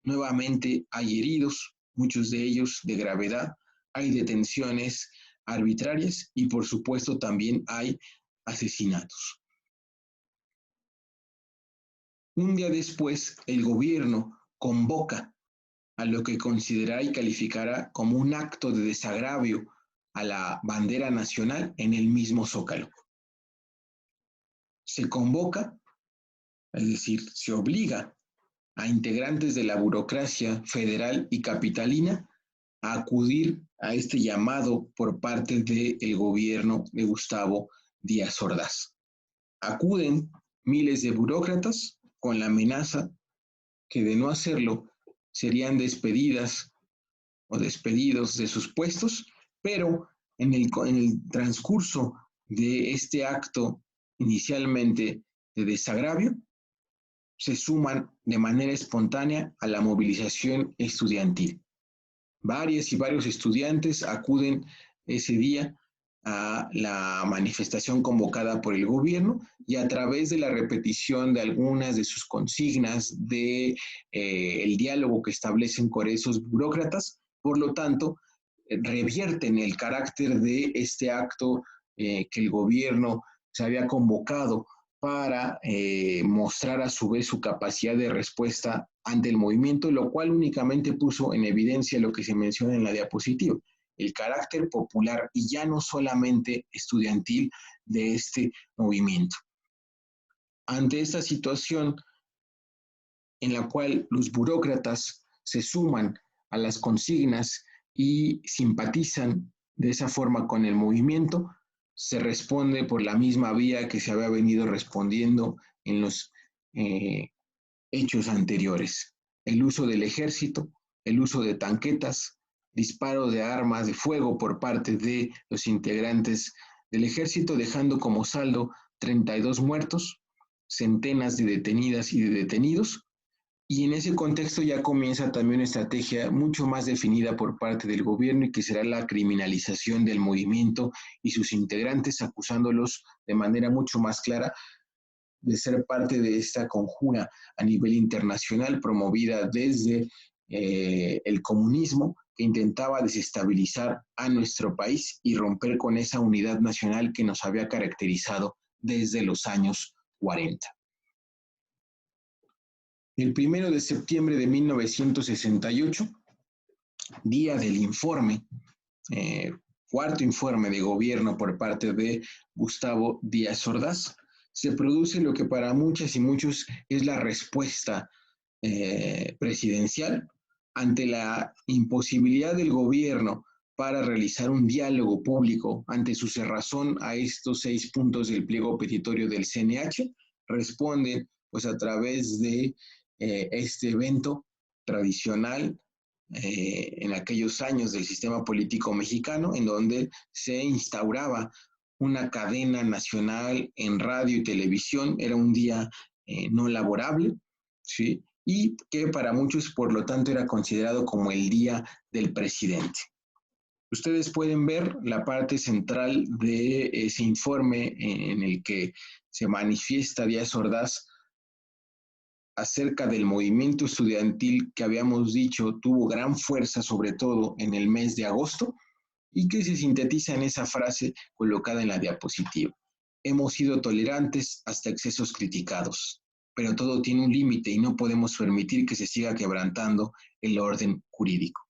Nuevamente hay heridos, muchos de ellos de gravedad, hay detenciones arbitrarias y por supuesto también hay asesinatos. Un día después, el gobierno convoca a lo que considerará y calificará como un acto de desagravio a la bandera nacional en el mismo Zócalo. Se convoca, es decir, se obliga a integrantes de la burocracia federal y capitalina a acudir a este llamado por parte del gobierno de Gustavo Díaz Ordaz. Acuden miles de burócratas con la amenaza que de no hacerlo serían despedidas o despedidos de sus puestos, pero en el transcurso de este acto inicialmente de desagravio, se suman de manera espontánea a la movilización estudiantil. Varias y varios estudiantes acuden ese día a la manifestación convocada por el gobierno, y a través de la repetición de algunas de sus consignas, de el diálogo que establecen con esos burócratas, por lo tanto, revierten el carácter de este acto que el gobierno se había convocado para mostrar a su vez su capacidad de respuesta ante el movimiento, lo cual únicamente puso en evidencia lo que se menciona en la diapositiva, el carácter popular y ya no solamente estudiantil de este movimiento. Ante esta situación en la cual los burócratas se suman a las consignas y simpatizan De esa forma, con el movimiento, se responde por la misma vía que se había venido respondiendo en los hechos anteriores. El uso del ejército, el uso de tanquetas, disparo de armas de fuego por parte de los integrantes del ejército, dejando como saldo 32 muertos, centenas de detenidas y de detenidos. Y en ese contexto ya comienza también una estrategia mucho más definida por parte del gobierno y que será la criminalización del movimiento y sus integrantes, acusándolos de manera mucho más clara de ser parte de esta conjura a nivel internacional promovida desde el comunismo que intentaba desestabilizar a nuestro país y romper con esa unidad nacional que nos había caracterizado desde los años 40. El 1 de septiembre de 1968, día del informe, cuarto informe de gobierno por parte de Gustavo Díaz Ordaz, se produce lo que para muchas y muchos es la respuesta presidencial ante la imposibilidad del gobierno para realizar un diálogo público ante su cerrazón a estos 6 puntos del pliego petitorio del CNH. Responde pues a través de este evento tradicional en aquellos años del sistema político mexicano, en donde se instauraba una cadena nacional en radio y televisión, era un día no laborable, ¿sí? Y que para muchos, por lo tanto, era considerado como el día del presidente. Ustedes pueden ver la parte central de ese informe en el que se manifiesta Díaz Ordaz acerca del movimiento estudiantil que habíamos dicho tuvo gran fuerza, sobre todo en el mes de agosto, y que se sintetiza en esa frase colocada en la diapositiva. Hemos sido tolerantes hasta excesos criticados, pero todo tiene un límite y no podemos permitir que se siga quebrantando el orden jurídico.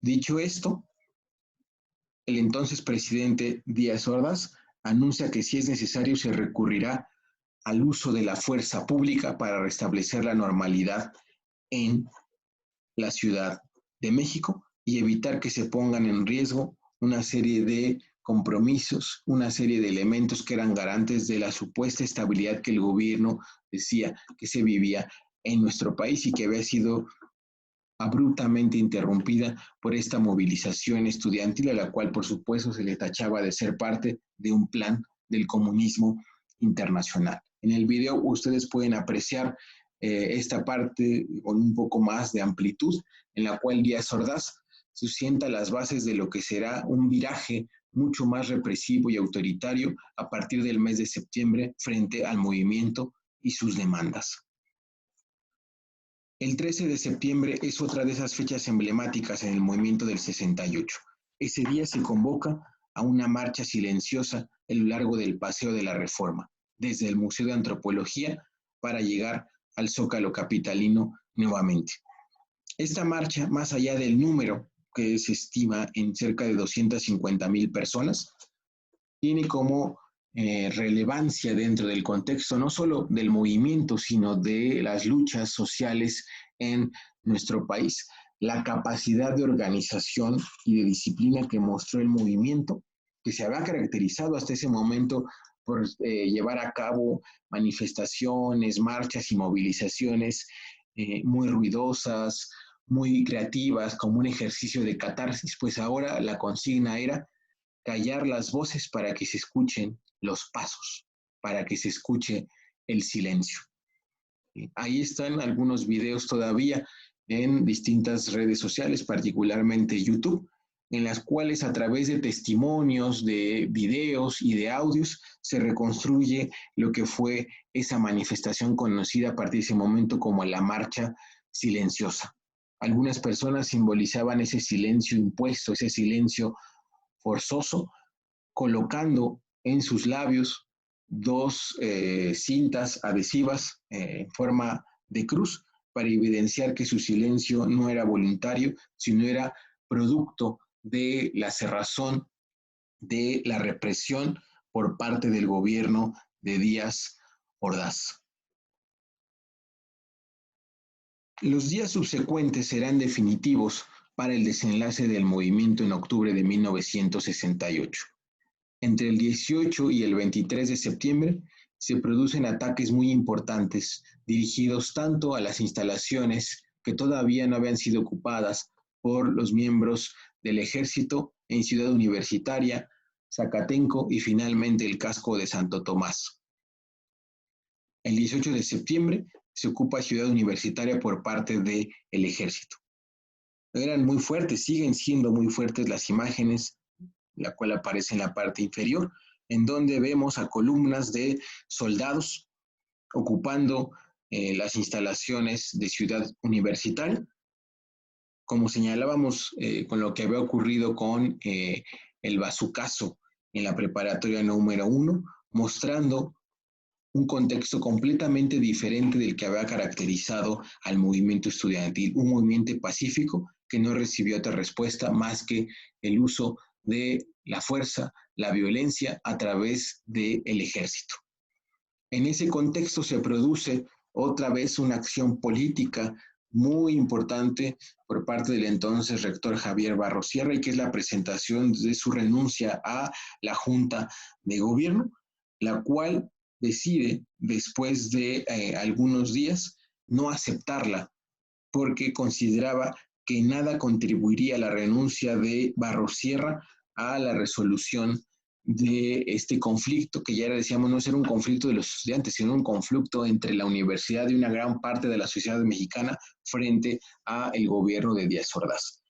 Dicho esto, el entonces presidente Díaz Ordaz anuncia que si es necesario se recurrirá al uso de la fuerza pública para restablecer la normalidad en la Ciudad de México y evitar que se pongan en riesgo una serie de compromisos, una serie de elementos que eran garantes de la supuesta estabilidad que el gobierno decía que se vivía en nuestro país y que había sido abruptamente interrumpida por esta movilización estudiantil, a la cual por supuesto se le tachaba de ser parte de un plan del comunismo internacional. En el video ustedes pueden apreciar esta parte con un poco más de amplitud, en la cual Díaz Ordaz sustenta las bases de lo que será un viraje mucho más represivo y autoritario a partir del mes de septiembre frente al movimiento y sus demandas. El 13 de septiembre es otra de esas fechas emblemáticas en el movimiento del 68. Ese día se convoca a una marcha silenciosa a lo largo del Paseo de la Reforma, desde el Museo de Antropología para llegar al Zócalo capitalino nuevamente. Esta marcha, más allá del número que se estima en cerca de 250,000 personas, tiene como relevancia dentro del contexto no solo del movimiento, sino de las luchas sociales en nuestro país, la capacidad de organización y de disciplina que mostró el movimiento, que se había caracterizado hasta ese momento por llevar a cabo manifestaciones, marchas y movilizaciones muy ruidosas, muy creativas, como un ejercicio de catarsis, pues ahora la consigna era callar las voces para que se escuchen los pasos, para que se escuche el silencio. Ahí están algunos videos todavía en distintas redes sociales, particularmente YouTube, en las cuales a través de testimonios, de videos y de audios se reconstruye lo que fue esa manifestación conocida a partir de ese momento como la marcha silenciosa. Algunas personas simbolizaban ese silencio impuesto, ese silencio forzoso, colocando en sus labios dos cintas adhesivas en forma de cruz para evidenciar que su silencio no era voluntario, sino era producto de la cerrazón, de la represión por parte del gobierno de Díaz Ordaz. Los días subsecuentes serán definitivos para el desenlace del movimiento en octubre de 1968. Entre el 18 y el 23 de septiembre se producen ataques muy importantes dirigidos tanto a las instalaciones que todavía no habían sido ocupadas por los miembros del ejército en Ciudad Universitaria, Zacatenco y finalmente el casco de Santo Tomás. El 18 de septiembre se ocupa Ciudad Universitaria por parte del ejército. Eran muy fuertes, siguen siendo muy fuertes las imágenes, la cual aparece en la parte inferior, en donde vemos a columnas de soldados ocupando las instalaciones de Ciudad Universitaria. Como señalábamos con lo que había ocurrido con el bazucazo en la preparatoria número 1, mostrando un contexto completamente diferente del que había caracterizado al movimiento estudiantil, un movimiento pacífico que no recibió otra respuesta más que el uso de la fuerza, la violencia a través del ejército. En ese contexto se produce otra vez una acción política muy importante por parte del entonces rector Javier Barros Sierra, y que es la presentación de su renuncia a la Junta de Gobierno, la cual decide, después de algunos días, no aceptarla, porque consideraba que nada contribuiría a la renuncia de Barros Sierra a la resolución de este conflicto, que ya decíamos no era un conflicto de los estudiantes, sino un conflicto entre la universidad y una gran parte de la sociedad mexicana frente al gobierno de Díaz Ordaz.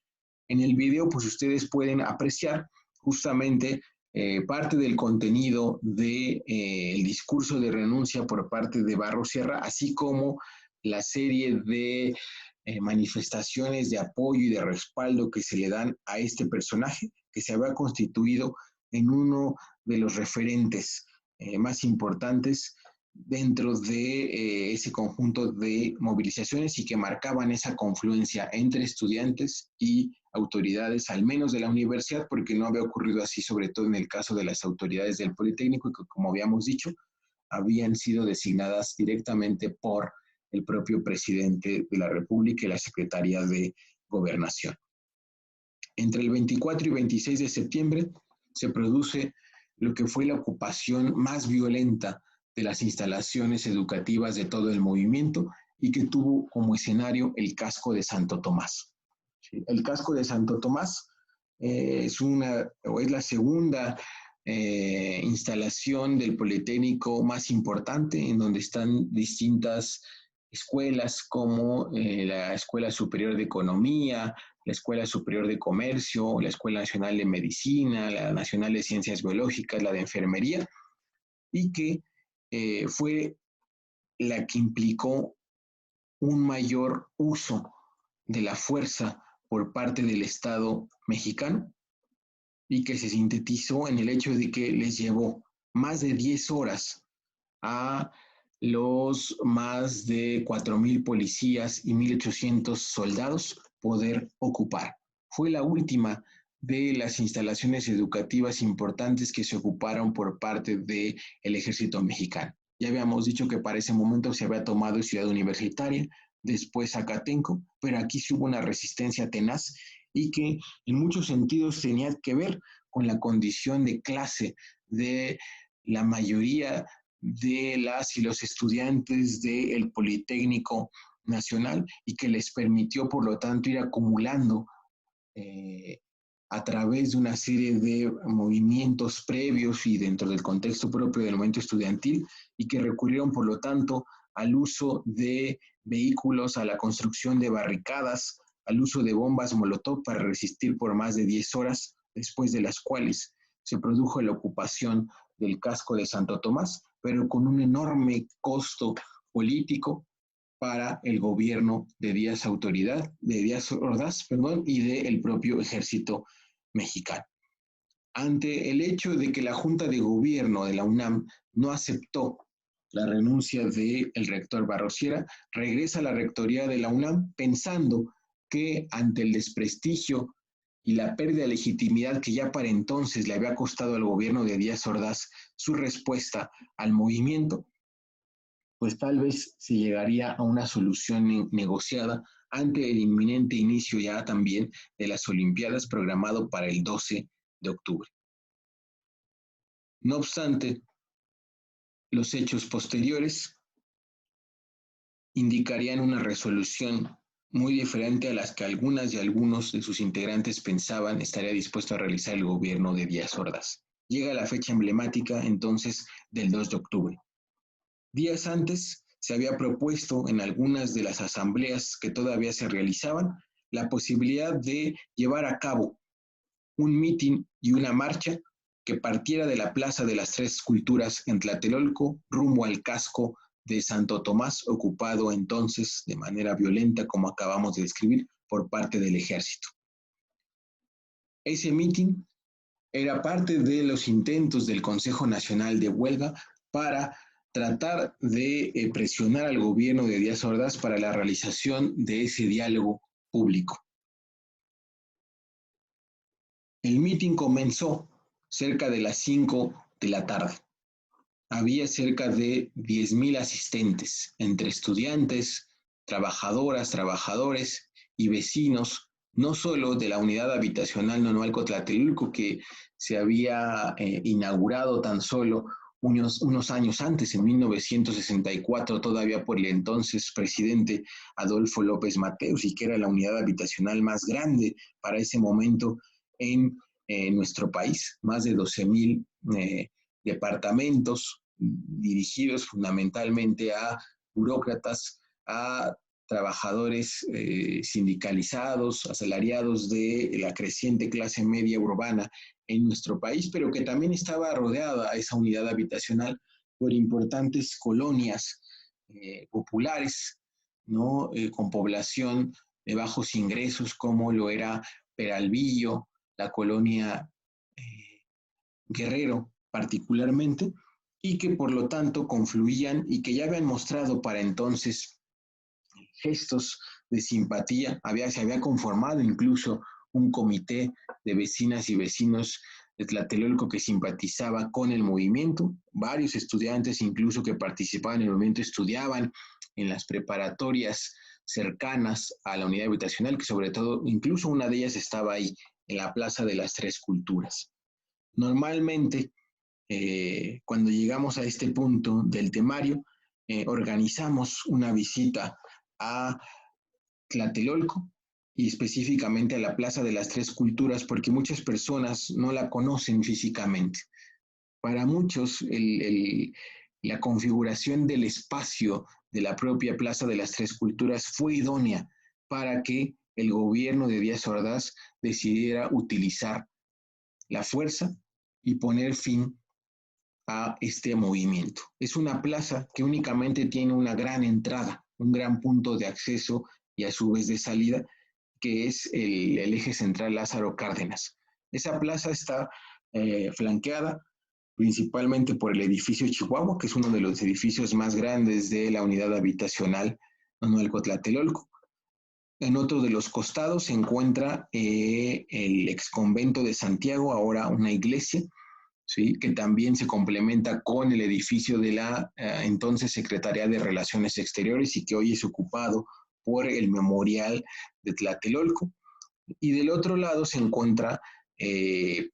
En el video, pues ustedes pueden apreciar justamente parte del contenido del discurso de renuncia por parte de Barros Sierra, así como la serie de manifestaciones de apoyo y de respaldo que se le dan a este personaje, que se había constituido en uno de los referentes más importantes dentro de ese conjunto de movilizaciones y que marcaban esa confluencia entre estudiantes y autoridades, al menos de la universidad, porque no había ocurrido así, sobre todo en el caso de las autoridades del Politécnico, que como habíamos dicho, habían sido designadas directamente por el propio presidente de la República y la Secretaría de Gobernación. Entre el 24 y 26 de septiembre se produce lo que fue la ocupación más violenta de las instalaciones educativas de todo el movimiento y que tuvo como escenario el casco de Santo Tomás. El casco de Santo Tomás es la segunda instalación del Politécnico más importante, en donde están distintas escuelas como la Escuela Superior de Economía, la Escuela Superior de Comercio, la Escuela Nacional de Medicina, la Nacional de Ciencias Biológicas, la de Enfermería, y que fue la que implicó un mayor uso de la fuerza por parte del Estado mexicano, y que se sintetizó en el hecho de que les llevó más de 10 horas a los más de 4,000 policías y 1,800 soldados poder ocupar. Fue la última de las instalaciones educativas importantes que se ocuparon por parte del ejército mexicano. Ya habíamos dicho que para ese momento se había tomado Ciudad Universitaria, después Zacatenco, pero aquí sí hubo una resistencia tenaz y que en muchos sentidos tenía que ver con la condición de clase de la mayoría de las y los estudiantes del Politécnico Nacional, y que les permitió, por lo tanto, ir acumulando a través de una serie de movimientos previos y dentro del contexto propio del movimiento estudiantil, y que recurrieron, por lo tanto, al uso de vehículos, a la construcción de barricadas, al uso de bombas molotov para resistir por más de 10 horas, después de las cuales se produjo la ocupación del casco de Santo Tomás, pero con un enorme costo político para el gobierno de Díaz Ordaz, y del propio ejército mexicano. Ante el hecho de que la Junta de Gobierno de la UNAM no aceptó la renuncia del rector Barros Sierra, regresa a la rectoría de la UNAM pensando que ante el desprestigio y la pérdida de legitimidad que ya para entonces le había costado al gobierno de Díaz Ordaz su respuesta al movimiento, pues tal vez se llegaría a una solución negociada ante el inminente inicio ya también de las Olimpiadas programado para el 12 de octubre. No obstante, los hechos posteriores indicarían una resolución muy diferente a las que algunas y algunos de sus integrantes pensaban estaría dispuesto a realizar el gobierno de Díaz Ordaz. Llega la fecha emblemática entonces del 2 de octubre. Días antes se había propuesto en algunas de las asambleas que todavía se realizaban la posibilidad de llevar a cabo un mitin y una marcha que partiera de la Plaza de las Tres Culturas en Tlatelolco rumbo al casco de Santo Tomás, ocupado entonces de manera violenta, como acabamos de describir, por parte del ejército. Ese mitin era parte de los intentos del Consejo Nacional de Huelga para tratar de presionar al gobierno de Díaz Ordaz para la realización de ese diálogo público. El mitin comenzó cerca de las 5 de la tarde. Había cerca de 10,000 asistentes, entre estudiantes, trabajadoras, trabajadores y vecinos, no solo de la unidad habitacional Nonualco Tlatelolco, que se había inaugurado tan solo unos años antes, en 1964, todavía por el entonces presidente Adolfo López Mateos, y que era la unidad habitacional más grande para ese momento en nuestro país, más de 12,000 departamentos dirigidos fundamentalmente a burócratas, a trabajadores sindicalizados, asalariados de la creciente clase media urbana en nuestro país, pero que también estaba rodeada a esa unidad habitacional por importantes colonias populares, ¿no? Con población de bajos ingresos, como lo era Peralvillo, la colonia Guerrero particularmente, y que por lo tanto confluían y que ya habían mostrado para entonces gestos de simpatía. Se había conformado incluso un comité de vecinas y vecinos de Tlatelolco que simpatizaba con el movimiento. Varios estudiantes incluso que participaban en el movimiento estudiaban en las preparatorias cercanas a la unidad habitacional, que sobre todo, incluso una de ellas estaba ahí, en la Plaza de las Tres Culturas. Normalmente, cuando llegamos a este punto del temario, organizamos una visita a Tlatelolco y específicamente a la Plaza de las Tres Culturas, porque muchas personas no la conocen físicamente. Para muchos, la configuración del espacio de la propia Plaza de las Tres Culturas fue idónea para que el gobierno de Díaz Ordaz decidiera utilizar la fuerza y poner fin a este movimiento. Es una plaza que únicamente tiene una gran entrada, un gran punto de acceso y a su vez de salida, que es el eje central Lázaro Cárdenas. Esa plaza está flanqueada principalmente por el edificio Chihuahua, que es uno de los edificios más grandes de la unidad habitacional Nonualco Tlatelolco. En otro de los costados se encuentra el exconvento de Santiago, ahora una iglesia, ¿sí? Que también se complementa con el edificio de la entonces Secretaría de Relaciones Exteriores y que hoy es ocupado por el Memorial de Tlatelolco. Y del otro lado se encuentra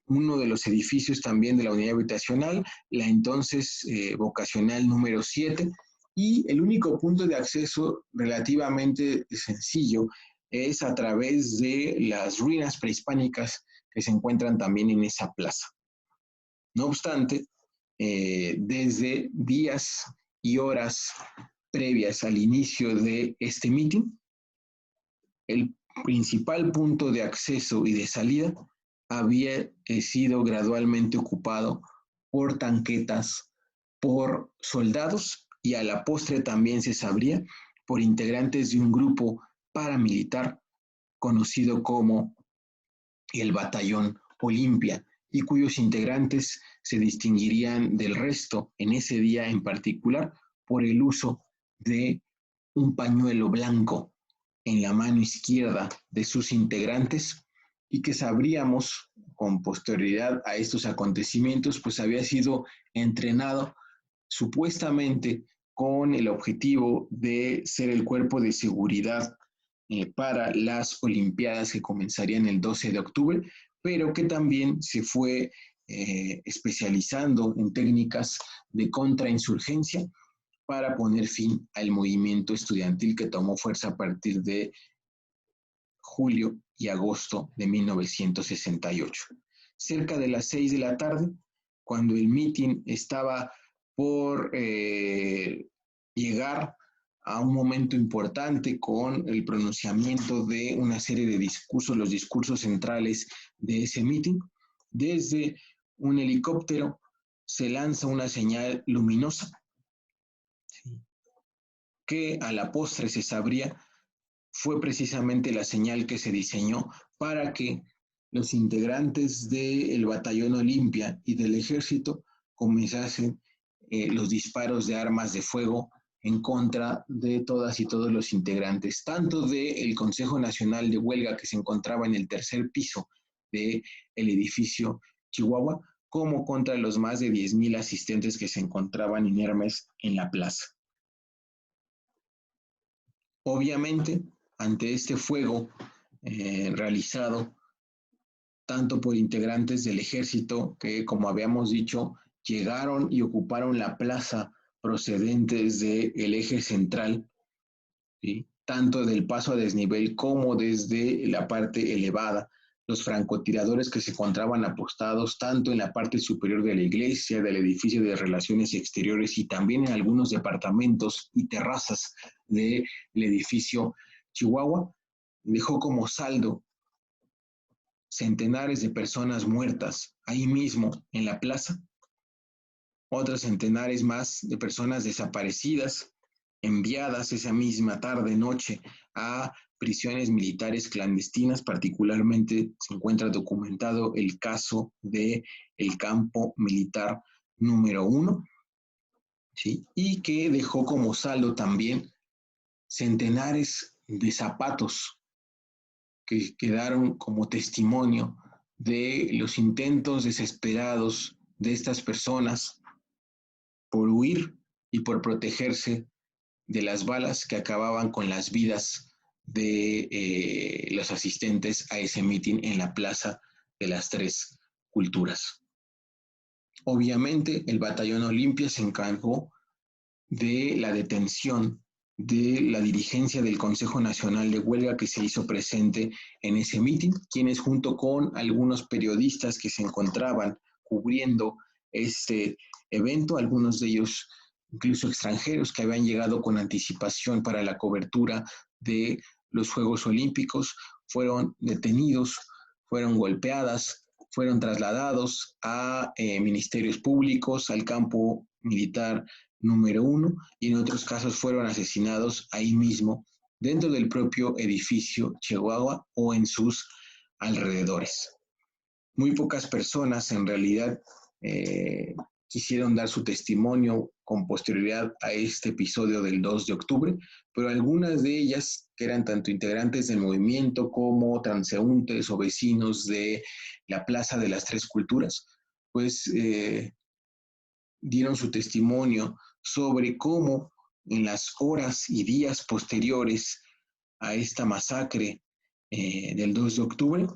uno de los edificios también de la unidad habitacional, la entonces vocacional número 7, y el único punto de acceso relativamente sencillo es a través de las ruinas prehispánicas que se encuentran también en esa plaza. No obstante, desde días y horas previas al inicio de este mitin, el principal punto de acceso y de salida había sido gradualmente ocupado por tanquetas, por soldados y a la postre también se sabría por integrantes de un grupo paramilitar conocido como el Batallón Olimpia, y cuyos integrantes se distinguirían del resto en ese día en particular por el uso de un pañuelo blanco en la mano izquierda de sus integrantes, y que sabríamos con posterioridad a estos acontecimientos, pues había sido entrenado supuestamente con el objetivo de ser el cuerpo de seguridad para las Olimpiadas que comenzarían el 12 de octubre, pero que también se fue especializando en técnicas de contrainsurgencia para poner fin al movimiento estudiantil que tomó fuerza a partir de julio y agosto de 1968. Cerca de las 6 de la tarde, cuando el mitin estaba por llegar a un momento importante con el pronunciamiento de una serie de discursos, los discursos centrales de ese mitin, desde un helicóptero se lanza una señal luminosa que a la postre se sabría fue precisamente la señal que se diseñó para que los integrantes del Batallón Olimpia y del Ejército comenzasen los disparos de armas de fuego en contra de todas y todos los integrantes, tanto del Consejo Nacional de Huelga que se encontraba en el tercer piso del edificio Chihuahua, como contra los más de 10,000 asistentes que se encontraban inermes en la plaza. Obviamente, ante este fuego realizado tanto por integrantes del ejército que, como habíamos dicho, llegaron y ocuparon la plaza procedentes del eje central, ¿sí? Tanto del paso a desnivel como desde la parte elevada. Los francotiradores que se encontraban apostados tanto en la parte superior de la iglesia, del edificio de relaciones exteriores y también en algunos departamentos y terrazas del edificio Chihuahua, dejó como saldo centenares de personas muertas ahí mismo en la plaza, otros centenares más de personas desaparecidas, enviadas esa misma tarde, noche, a prisiones militares clandestinas. Particularmente se encuentra documentado el caso del campo militar número 1, ¿sí? Y que dejó como saldo también centenares de zapatos que quedaron como testimonio de los intentos desesperados de estas personas por huir y por protegerse de las balas que acababan con las vidas de los asistentes a ese mitin en la Plaza de las Tres Culturas. Obviamente, el Batallón Olimpia se encargó de la detención de la dirigencia del Consejo Nacional de Huelga que se hizo presente en ese mitin, quienes junto con algunos periodistas que se encontraban cubriendo este evento, algunos de ellos incluso extranjeros que habían llegado con anticipación para la cobertura de los Juegos Olímpicos, fueron detenidos, fueron golpeadas, fueron trasladados a ministerios públicos, al campo militar número 1, y en otros casos fueron asesinados ahí mismo, dentro del propio edificio Chihuahua o en sus alrededores. Muy pocas personas en realidad quisieron dar su testimonio con posterioridad a este episodio del 2 de octubre, pero algunas de ellas, que eran tanto integrantes del movimiento como transeúntes o vecinos de la Plaza de las Tres Culturas, pues dieron su testimonio sobre cómo en las horas y días posteriores a esta masacre del 2 de octubre,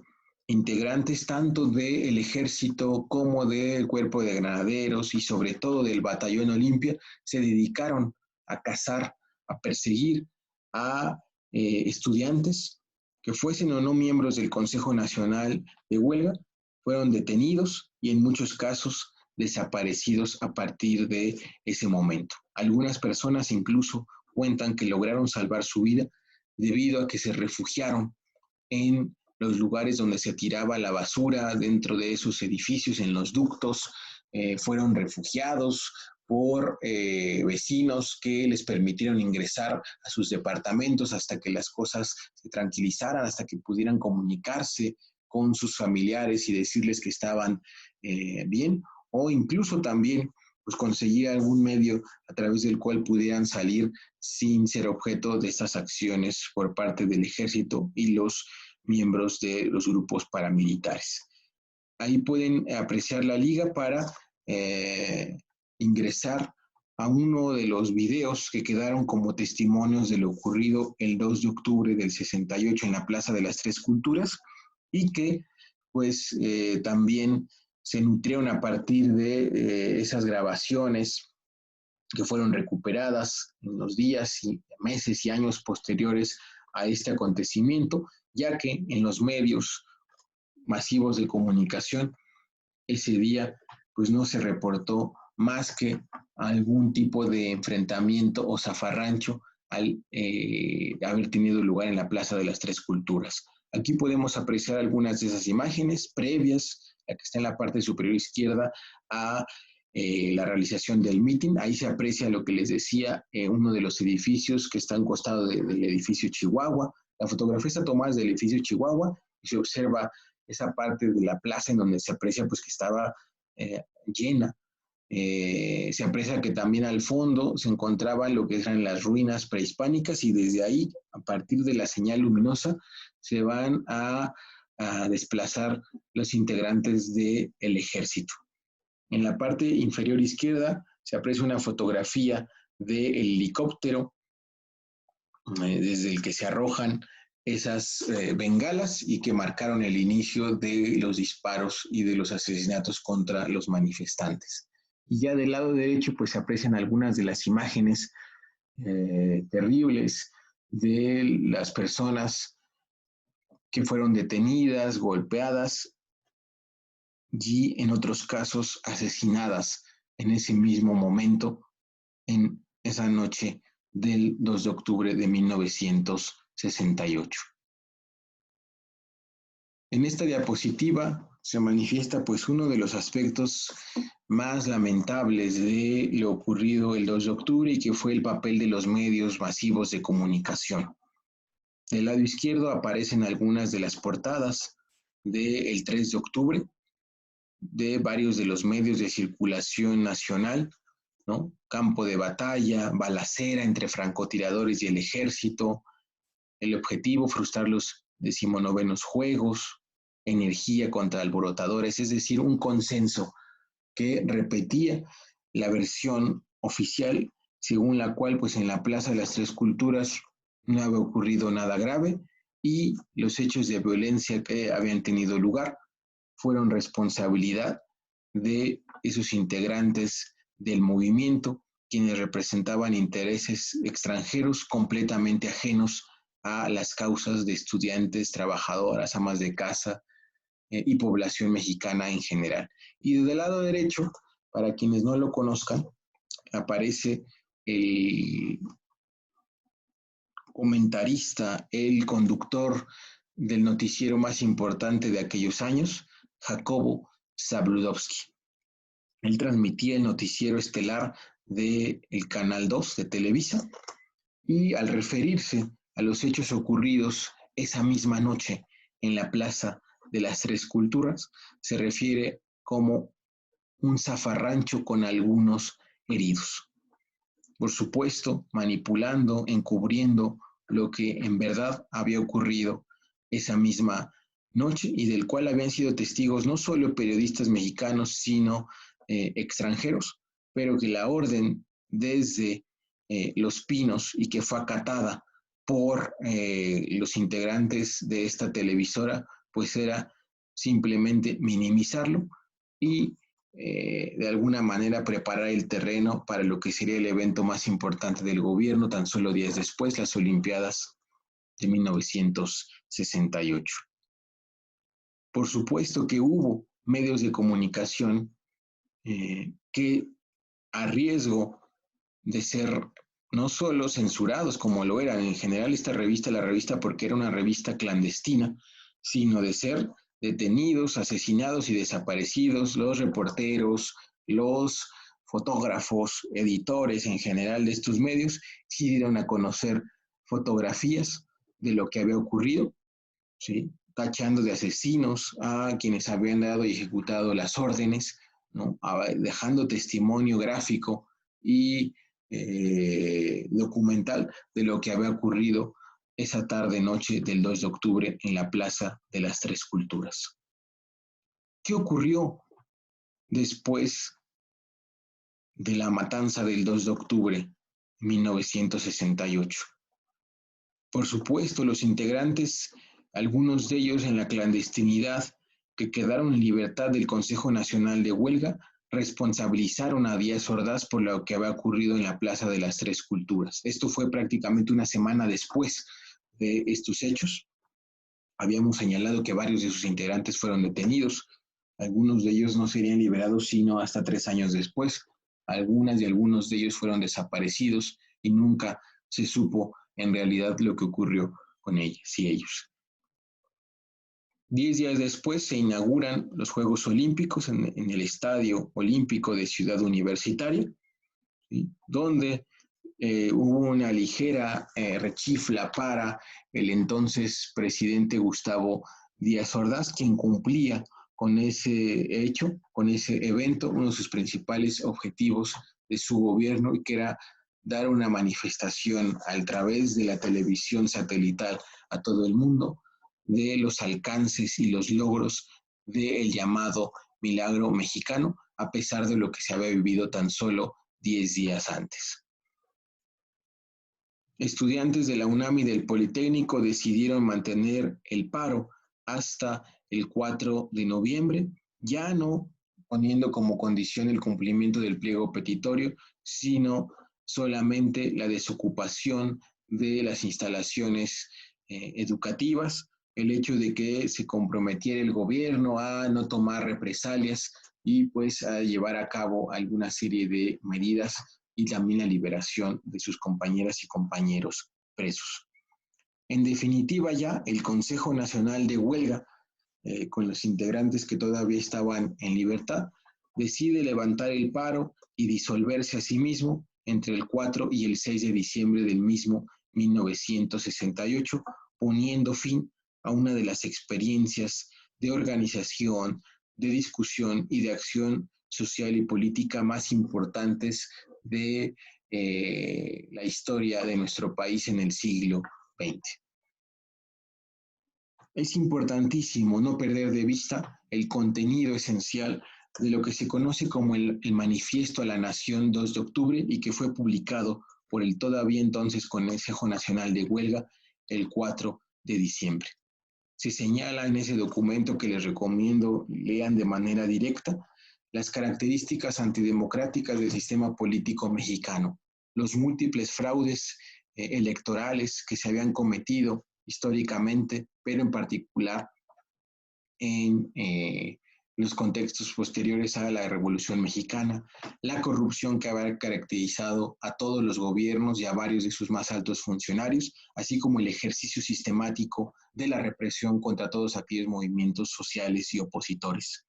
integrantes tanto del ejército como del cuerpo de granaderos y sobre todo del batallón Olimpia se dedicaron a cazar, a perseguir a estudiantes que fuesen o no miembros del Consejo Nacional de Huelga, fueron detenidos y en muchos casos desaparecidos a partir de ese momento. Algunas personas incluso cuentan que lograron salvar su vida debido a que se refugiaron en los lugares donde se tiraba la basura dentro de esos edificios, en los ductos, fueron refugiados por vecinos que les permitieron ingresar a sus departamentos hasta que las cosas se tranquilizaran, hasta que pudieran comunicarse con sus familiares y decirles que estaban bien, o incluso también pues conseguir algún medio a través del cual pudieran salir sin ser objeto de estas acciones por parte del ejército y los miembros de los grupos paramilitares. Ahí pueden apreciar la liga para ingresar a uno de los videos que quedaron como testimonios de lo ocurrido el 2 de octubre del 68 en la Plaza de las Tres Culturas y que pues también se nutrieron a partir de esas grabaciones que fueron recuperadas en los días y meses y años posteriores a este acontecimiento, ya que en los medios masivos de comunicación ese día pues no se reportó más que algún tipo de enfrentamiento o zafarrancho al haber tenido lugar en la Plaza de las Tres Culturas. Aquí podemos apreciar algunas de esas imágenes previas, la que está en la parte superior izquierda, a la realización del mitin. Ahí se aprecia lo que les decía, uno de los edificios que está a un costado del edificio Chihuahua. La fotografía está tomada del edificio Chihuahua y se observa esa parte de la plaza en donde se aprecia pues que estaba llena. Se aprecia que también al fondo se encontraban lo que eran las ruinas prehispánicas y desde ahí, a partir de la señal luminosa, se van a desplazar los integrantes del ejército. En la parte inferior izquierda se aprecia una fotografía del helicóptero desde el que se arrojan esas bengalas y que marcaron el inicio de los disparos y de los asesinatos contra los manifestantes. Y ya del lado derecho pues se aprecian algunas de las imágenes terribles de las personas que fueron detenidas, golpeadas y en otros casos asesinadas en ese mismo momento, en esa noche del 2 de octubre de 1968. En esta diapositiva se manifiesta pues uno de los aspectos más lamentables de lo ocurrido el 2 de octubre y que fue el papel de los medios masivos de comunicación. Del lado izquierdo aparecen algunas de las portadas del 3 de octubre de varios de los medios de circulación nacional, ¿no? Campo de batalla, balacera entre francotiradores y el ejército, el objetivo, frustrar los 19º Juegos, energía contra alborotadores, es decir, un consenso que repetía la versión oficial según la cual pues en la Plaza de las Tres Culturas no había ocurrido nada grave y los hechos de violencia que habían tenido lugar fueron responsabilidad de esos integrantes del movimiento, quienes representaban intereses extranjeros completamente ajenos a las causas de estudiantes, trabajadoras, amas de casa y población mexicana en general. Y desde el lado derecho, para quienes no lo conozcan, aparece el comentarista, el conductor del noticiero más importante de aquellos años, Jacobo Zabludovsky. Él transmitía el noticiero estelar del Canal 2 de Televisa y al referirse a los hechos ocurridos esa misma noche en la Plaza de las Tres Culturas, se refiere como un zafarrancho con algunos heridos. Por supuesto, manipulando, encubriendo lo que en verdad había ocurrido esa misma noche y del cual habían sido testigos no solo periodistas mexicanos, sino extranjeros, pero que la orden desde Los Pinos y que fue acatada por los integrantes de esta televisora, pues era simplemente minimizarlo y de alguna manera preparar el terreno para lo que sería el evento más importante del gobierno, tan solo días después, las Olimpiadas de 1968. Por supuesto que hubo medios de comunicación que a riesgo de ser no solo censurados como lo eran en general esta revista, la revista porque era una revista clandestina, sino de ser detenidos, asesinados y desaparecidos los reporteros, los fotógrafos, editores en general de estos medios, sí dieron a conocer fotografías de lo que había ocurrido, ¿sí? Tachando de asesinos a quienes habían dado y ejecutado las órdenes, ¿no? Dejando testimonio gráfico y documental de lo que había ocurrido esa tarde-noche del 2 de octubre en la Plaza de las Tres Culturas. ¿Qué ocurrió después de la matanza del 2 de octubre de 1968. Por supuesto, los integrantes, algunos de ellos en la clandestinidad, que quedaron en libertad del Consejo Nacional de Huelga, responsabilizaron a Díaz Ordaz por lo que había ocurrido en la Plaza de las Tres Culturas. Esto fue prácticamente una semana después de estos hechos. Habíamos señalado que varios de sus integrantes fueron detenidos. Algunos de ellos no serían liberados sino hasta 3 años después. Algunas y algunos de ellos fueron desaparecidos y nunca se supo en realidad lo que ocurrió con ellas y ellos. 10 días después se inauguran los Juegos Olímpicos en el Estadio Olímpico de Ciudad Universitaria, ¿sí? Donde hubo una ligera rechifla para el entonces presidente Gustavo Díaz Ordaz, quien cumplía con ese hecho, con ese evento, uno de sus principales objetivos de su gobierno, y que era dar una manifestación a través de la televisión satelital a todo el mundo de los alcances y los logros del llamado milagro mexicano, a pesar de lo que se había vivido tan solo 10 días antes. Estudiantes de la UNAM y del Politécnico decidieron mantener el paro hasta el 4 de noviembre, ya no poniendo como condición el cumplimiento del pliego petitorio, sino solamente la desocupación de las instalaciones educativas, el hecho de que se comprometiera el gobierno a no tomar represalias y pues a llevar a cabo alguna serie de medidas y también la liberación de sus compañeras y compañeros presos. En definitiva, ya el Consejo Nacional de Huelga, con los integrantes que todavía estaban en libertad, decide levantar el paro y disolverse a sí mismo entre el 4 y el 6 de diciembre del mismo 1968, poniendo fin a una de las experiencias de organización, de discusión y de acción social y política más importantes de la historia de nuestro país en el siglo XX. Es importantísimo no perder de vista el contenido esencial de lo que se conoce como el Manifiesto a la Nación 2 de octubre y que fue publicado por el todavía entonces Consejo Nacional de Huelga el 4 de diciembre. Se señala en ese documento, que les recomiendo lean de manera directa, las características antidemocráticas del sistema político mexicano, los múltiples fraudes electorales que se habían cometido históricamente, pero en particular en los contextos posteriores a la Revolución Mexicana, la corrupción que había caracterizado a todos los gobiernos y a varios de sus más altos funcionarios, así como el ejercicio sistemático de la represión contra todos aquellos movimientos sociales y opositores.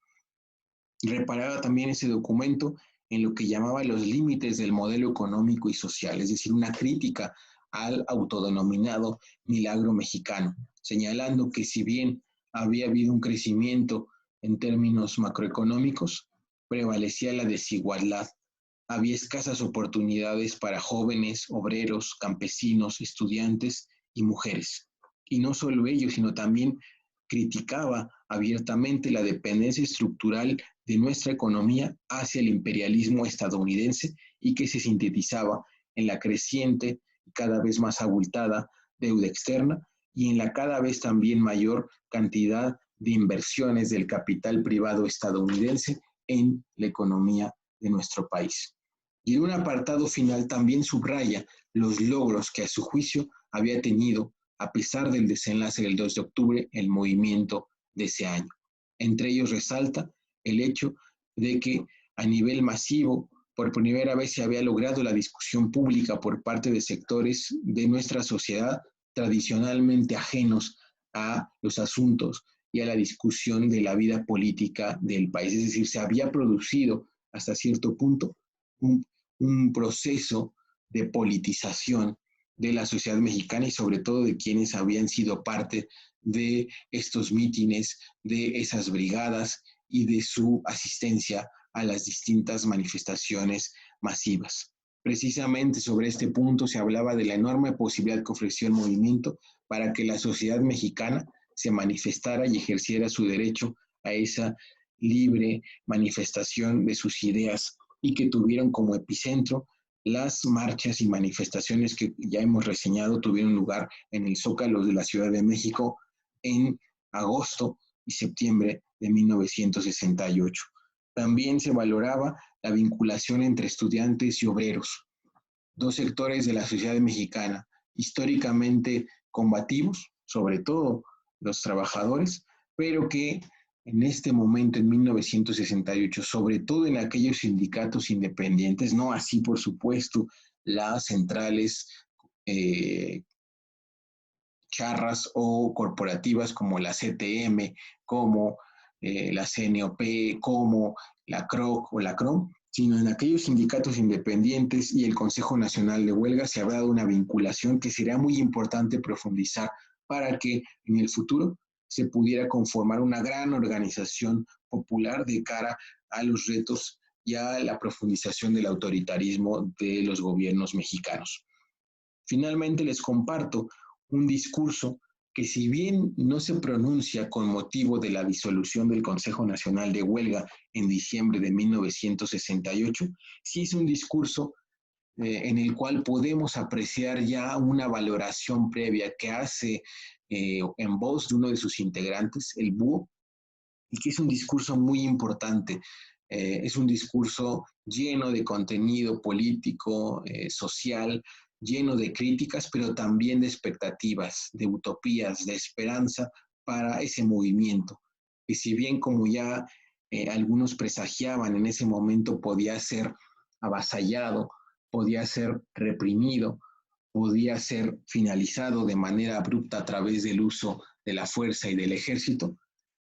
Reparaba también ese documento en lo que llamaba los límites del modelo económico y social, es decir, una crítica al autodenominado milagro mexicano, señalando que si bien había habido un crecimiento en términos macroeconómicos, prevalecía la desigualdad. Había escasas oportunidades para jóvenes, obreros, campesinos, estudiantes y mujeres. Y no solo ellos, sino también criticaba abiertamente la dependencia estructural de nuestra economía hacia el imperialismo estadounidense y que se sintetizaba en la creciente y cada vez más abultada deuda externa y en la cada vez también mayor cantidad de inversiones del capital privado estadounidense en la economía de nuestro país. Y en un apartado final también subraya los logros que a su juicio había tenido, a pesar del desenlace del 2 de octubre, el movimiento de ese año. Entre ellos resalta el hecho de que a nivel masivo, por primera vez se había logrado la discusión pública por parte de sectores de nuestra sociedad tradicionalmente ajenos a los asuntos y a la discusión de la vida política del país. Es decir, se había producido hasta cierto punto un proceso de politización de la sociedad mexicana y sobre todo de quienes habían sido parte de estos mítines, de esas brigadas y de su asistencia a las distintas manifestaciones masivas. Precisamente sobre este punto se hablaba de la enorme posibilidad que ofreció el movimiento para que la sociedad mexicana se manifestara y ejerciera su derecho a esa libre manifestación de sus ideas y que tuvieron como epicentro las marchas y manifestaciones que ya hemos reseñado tuvieron lugar en el Zócalo de la Ciudad de México en agosto y septiembre de 1968. También se valoraba la vinculación entre estudiantes y obreros, dos sectores de la sociedad mexicana históricamente combativos, sobre todo los trabajadores, pero que en este momento, en 1968, sobre todo en aquellos sindicatos independientes, no así, por supuesto, las centrales eh, charras o corporativas como la CTM, como la CNOP, como la CROC o la CROM, sino en aquellos sindicatos independientes y el Consejo Nacional de Huelga se habrá dado una vinculación que será muy importante profundizar para que en el futuro se pudiera conformar una gran organización popular de cara a los retos y a la profundización del autoritarismo de los gobiernos mexicanos. Finalmente les comparto un discurso que si bien no se pronuncia con motivo de la disolución del Consejo Nacional de Huelga en diciembre de 1968, sí es un discurso en el cual podemos apreciar ya una valoración previa que hace en voz de uno de sus integrantes, el Búho, y que es un discurso muy importante. Es un discurso lleno de contenido político, social, lleno de críticas, pero también de expectativas, de utopías, de esperanza para ese movimiento, que si bien como ya algunos presagiaban en ese momento podía ser avasallado, podía ser reprimido, podía ser finalizado de manera abrupta a través del uso de la fuerza y del ejército,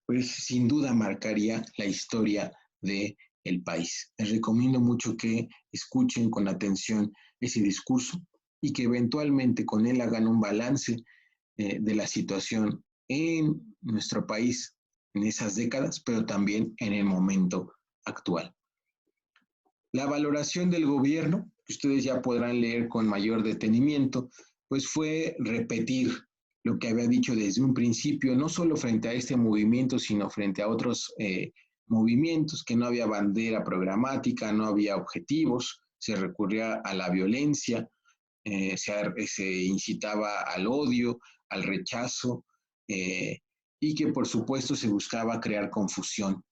pues sin duda marcaría la historia del país. Les recomiendo mucho que escuchen con atención ese discurso y que eventualmente con él hagan un balance de la situación en nuestro país en esas décadas, pero también en el momento actual. La valoración del gobierno, que ustedes ya podrán leer con mayor detenimiento, pues fue repetir lo que había dicho desde un principio, no solo frente a este movimiento, sino frente a otros movimientos, que no había bandera programática, no había objetivos, se recurría a la violencia, se incitaba al odio, al rechazo, y que por supuesto se buscaba crear confusión.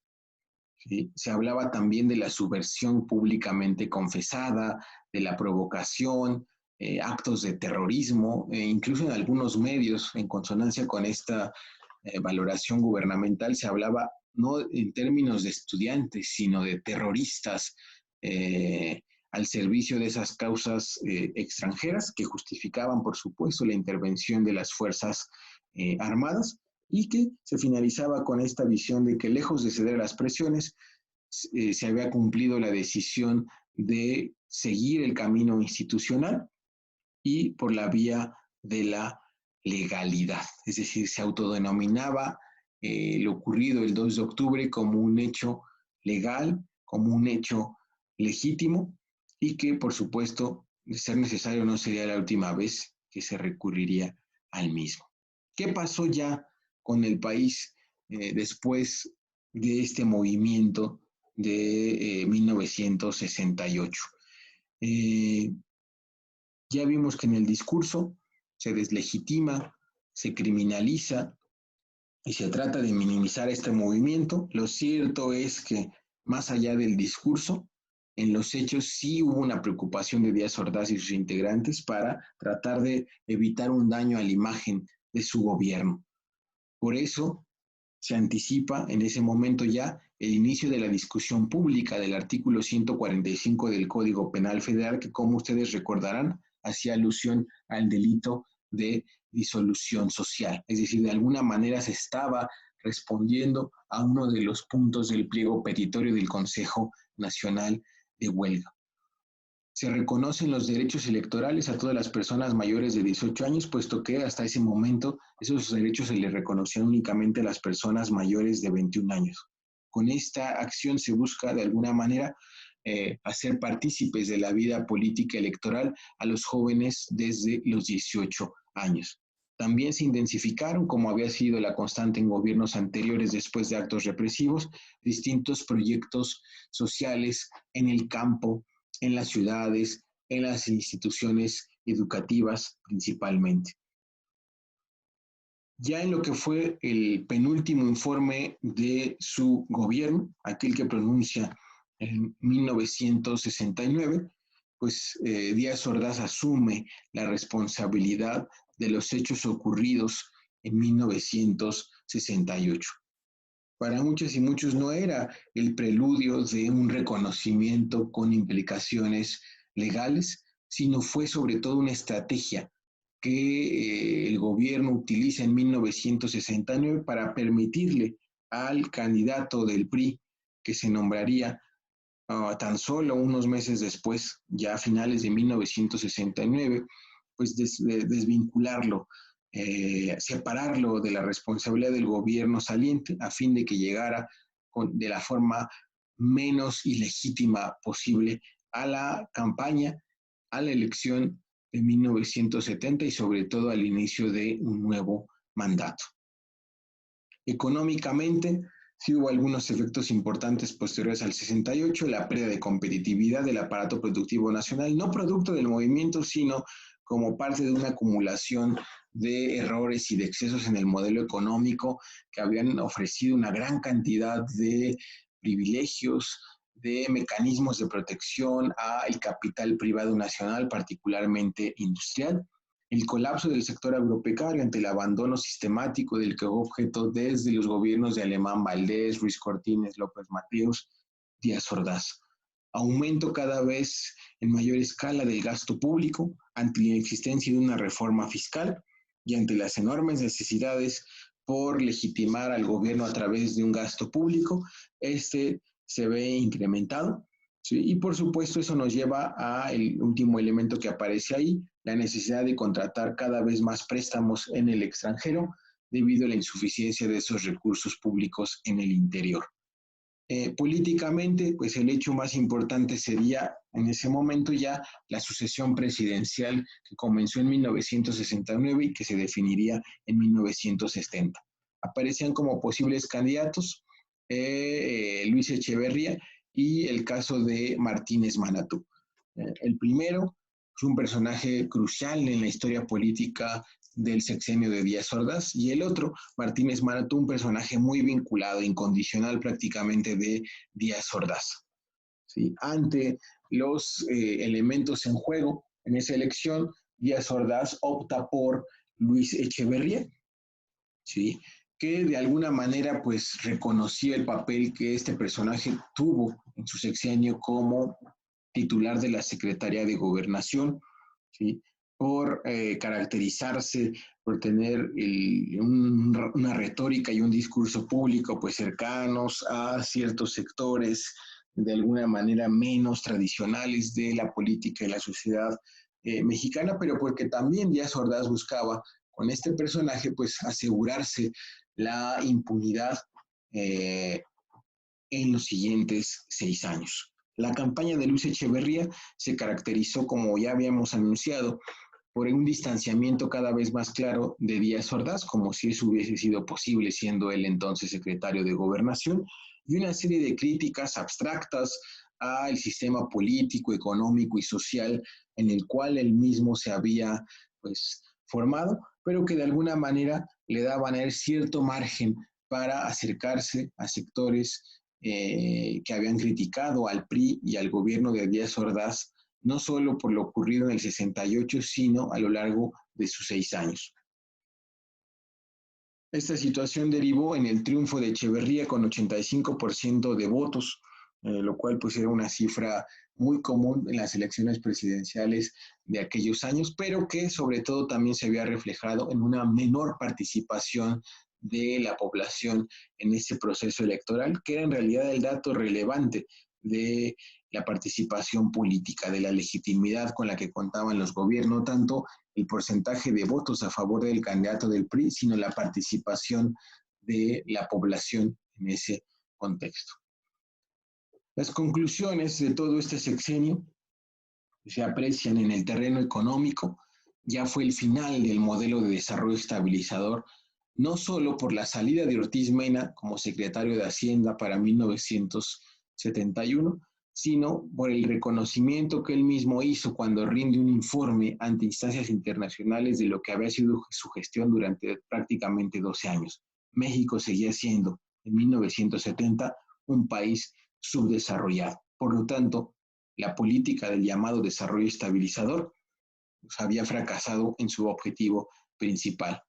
¿Sí? Se hablaba también de la subversión públicamente confesada, de la provocación, actos de terrorismo, incluso en algunos medios, en consonancia con esta valoración gubernamental, se hablaba no en términos de estudiantes, sino de terroristas al servicio de esas causas extranjeras que justificaban, por supuesto, la intervención de las fuerzas armadas y que se finalizaba con esta visión de que lejos de ceder a las presiones, se había cumplido la decisión de seguir el camino institucional y por la vía de la legalidad. Es decir, se autodenominaba lo ocurrido el 2 de octubre como un hecho legal, como un hecho legítimo y que, por supuesto, de ser necesario, no sería la última vez que se recurriría al mismo. ¿Qué pasó ya con el país después de este movimiento de 1968? Ya vimos que en el discurso se deslegitima, se criminaliza y se trata de minimizar este movimiento. Lo cierto es que más allá del discurso, en los hechos sí hubo una preocupación de Díaz Ordaz y sus integrantes para tratar de evitar un daño a la imagen de su gobierno. Por eso se anticipa en ese momento ya el inicio de la discusión pública del artículo 145 del Código Penal Federal, que como ustedes recordarán, hacía alusión al delito de disolución social. Es decir, de alguna manera se estaba respondiendo a uno de los puntos del pliego petitorio del Consejo Nacional de Huelga. Se reconocen los derechos electorales a todas las personas mayores de 18 años, puesto que hasta ese momento esos derechos se les reconocían únicamente a las personas mayores de 21 años. Con esta acción se busca de alguna manera hacer partícipes de la vida política electoral a los jóvenes desde los 18 años. También se intensificaron, como había sido la constante en gobiernos anteriores después de actos represivos, distintos proyectos sociales en el campo, en las ciudades, en las instituciones educativas principalmente. Ya en lo que fue el penúltimo informe de su gobierno, aquel que pronuncia en 1969, pues Díaz Ordaz asume la responsabilidad de los hechos ocurridos en 1968. Para muchas y muchos no era el preludio de un reconocimiento con implicaciones legales, sino fue sobre todo una estrategia que el gobierno utiliza en 1969 para permitirle al candidato del PRI, que se nombraría tan solo unos meses después, ya a finales de 1969, pues desvincularlo, separarlo de la responsabilidad del gobierno saliente a fin de que llegara de la forma menos ilegítima posible a la campaña, a la elección de 1970 y sobre todo al inicio de un nuevo mandato. Económicamente, sí hubo algunos efectos importantes posteriores al 68, la pérdida de competitividad del aparato productivo nacional, no producto del movimiento, sino como parte de una acumulación de errores y de excesos en el modelo económico que habían ofrecido una gran cantidad de privilegios, de mecanismos de protección al capital privado nacional, particularmente industrial. El colapso del sector agropecuario ante el abandono sistemático del que fue objeto desde los gobiernos de Alemán Valdés, Ruiz Cortines, López Mateos, Díaz Ordaz. Aumento cada vez en mayor escala del gasto público ante la inexistencia de una reforma fiscal y ante las enormes necesidades por legitimar al gobierno a través de un gasto público, se ve incrementado. ¿Sí? Y por supuesto eso nos lleva al último elemento que aparece ahí, la necesidad de contratar cada vez más préstamos en el extranjero debido a la insuficiencia de esos recursos públicos en el interior. Políticamente, pues el hecho más importante sería en ese momento ya la sucesión presidencial que comenzó en 1969 y que se definiría en 1970. Aparecían como posibles candidatos Luis Echeverría y el caso de Martínez Manatú. El primero fue un personaje crucial en la historia política del sexenio de Díaz Ordaz, y el otro, Martínez Manatú, un personaje muy vinculado, incondicional prácticamente de Díaz Ordaz. ¿Sí? Ante los elementos en juego en esa elección, Díaz Ordaz opta por Luis Echeverría, ¿sí? Que de alguna manera pues reconocía el papel que este personaje tuvo en su sexenio como titular de la Secretaría de Gobernación, ¿sí? Por caracterizarse, por tener una retórica y un discurso público pues cercanos a ciertos sectores de alguna manera menos tradicionales de la política y la sociedad mexicana, pero porque también Díaz Ordaz buscaba con este personaje pues asegurarse la impunidad en los siguientes 6 años. La campaña de Luis Echeverría se caracterizó, como ya habíamos anunciado, por un distanciamiento cada vez más claro de Díaz Ordaz, como si eso hubiese sido posible siendo él entonces secretario de Gobernación, y una serie de críticas abstractas al sistema político, económico y social en el cual él mismo se había pues formado, pero que de alguna manera le daban a él cierto margen para acercarse a sectores que habían criticado al PRI y al gobierno de Díaz Ordaz, no solo por lo ocurrido en el 68, sino a lo largo de sus 6 años. Esta situación derivó en el triunfo de Echeverría con 85% de votos, lo cual pues era una cifra muy común en las elecciones presidenciales de aquellos años, pero que sobre todo también se había reflejado en una menor participación de la población en ese proceso electoral, que era en realidad el dato relevante de la participación política, de la legitimidad con la que contaban los gobiernos, no tanto el porcentaje de votos a favor del candidato del PRI, sino la participación de la población en ese contexto. Las conclusiones de todo este sexenio se aprecian en el terreno económico, ya fue el final del modelo de desarrollo estabilizador, no solo por la salida de Ortiz Mena como secretario de Hacienda para 1971, sino por el reconocimiento que él mismo hizo cuando rinde un informe ante instancias internacionales de lo que había sido su gestión durante prácticamente 12 años. México seguía siendo, en 1970, un país subdesarrollado. Por lo tanto, la política del llamado desarrollo estabilizador había fracasado en su objetivo principal.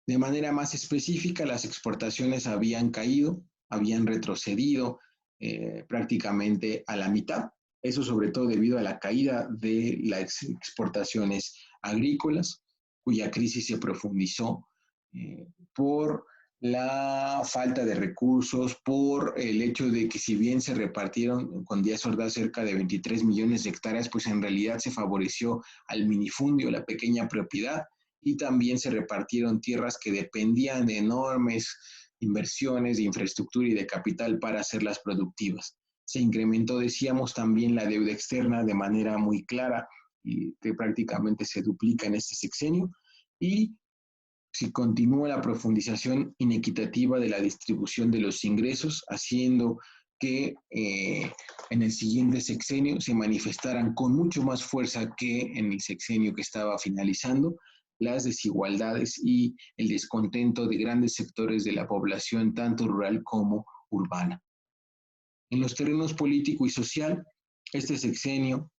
De manera más específica, las exportaciones habían caído, habían retrocedido prácticamente a la mitad. Eso sobre todo debido a la caída de las exportaciones agrícolas, cuya crisis se profundizó por la falta de recursos, por el hecho de que si bien se repartieron con Díaz Ordaz cerca de 23 millones de hectáreas, pues en realidad se favoreció al minifundio, la pequeña propiedad, y también se repartieron tierras que dependían de enormes inversiones de infraestructura y de capital para hacerlas productivas. Se incrementó, decíamos, también la deuda externa de manera muy clara y que prácticamente se duplica en este sexenio, y si continúa la profundización inequitativa de la distribución de los ingresos, haciendo que en el siguiente sexenio se manifestaran con mucho más fuerza que en el sexenio que estaba finalizando las desigualdades y el descontento de grandes sectores de la población, tanto rural como urbana. En los terrenos político y social, este sexenio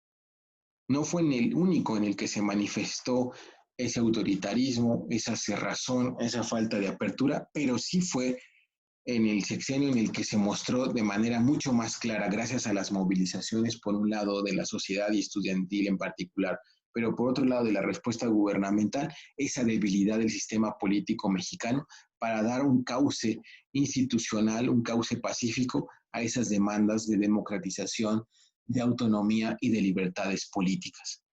no fue el único en el que se manifestó ese autoritarismo, esa cerrazón, esa falta de apertura, pero sí fue en el sexenio en el que se mostró de manera mucho más clara, gracias a las movilizaciones, por un lado, de la sociedad y estudiantil en particular, pero por otro lado, de la respuesta gubernamental, esa debilidad del sistema político mexicano para dar un cauce institucional, un cauce pacífico a esas demandas de democratización, de autonomía y de libertades políticas.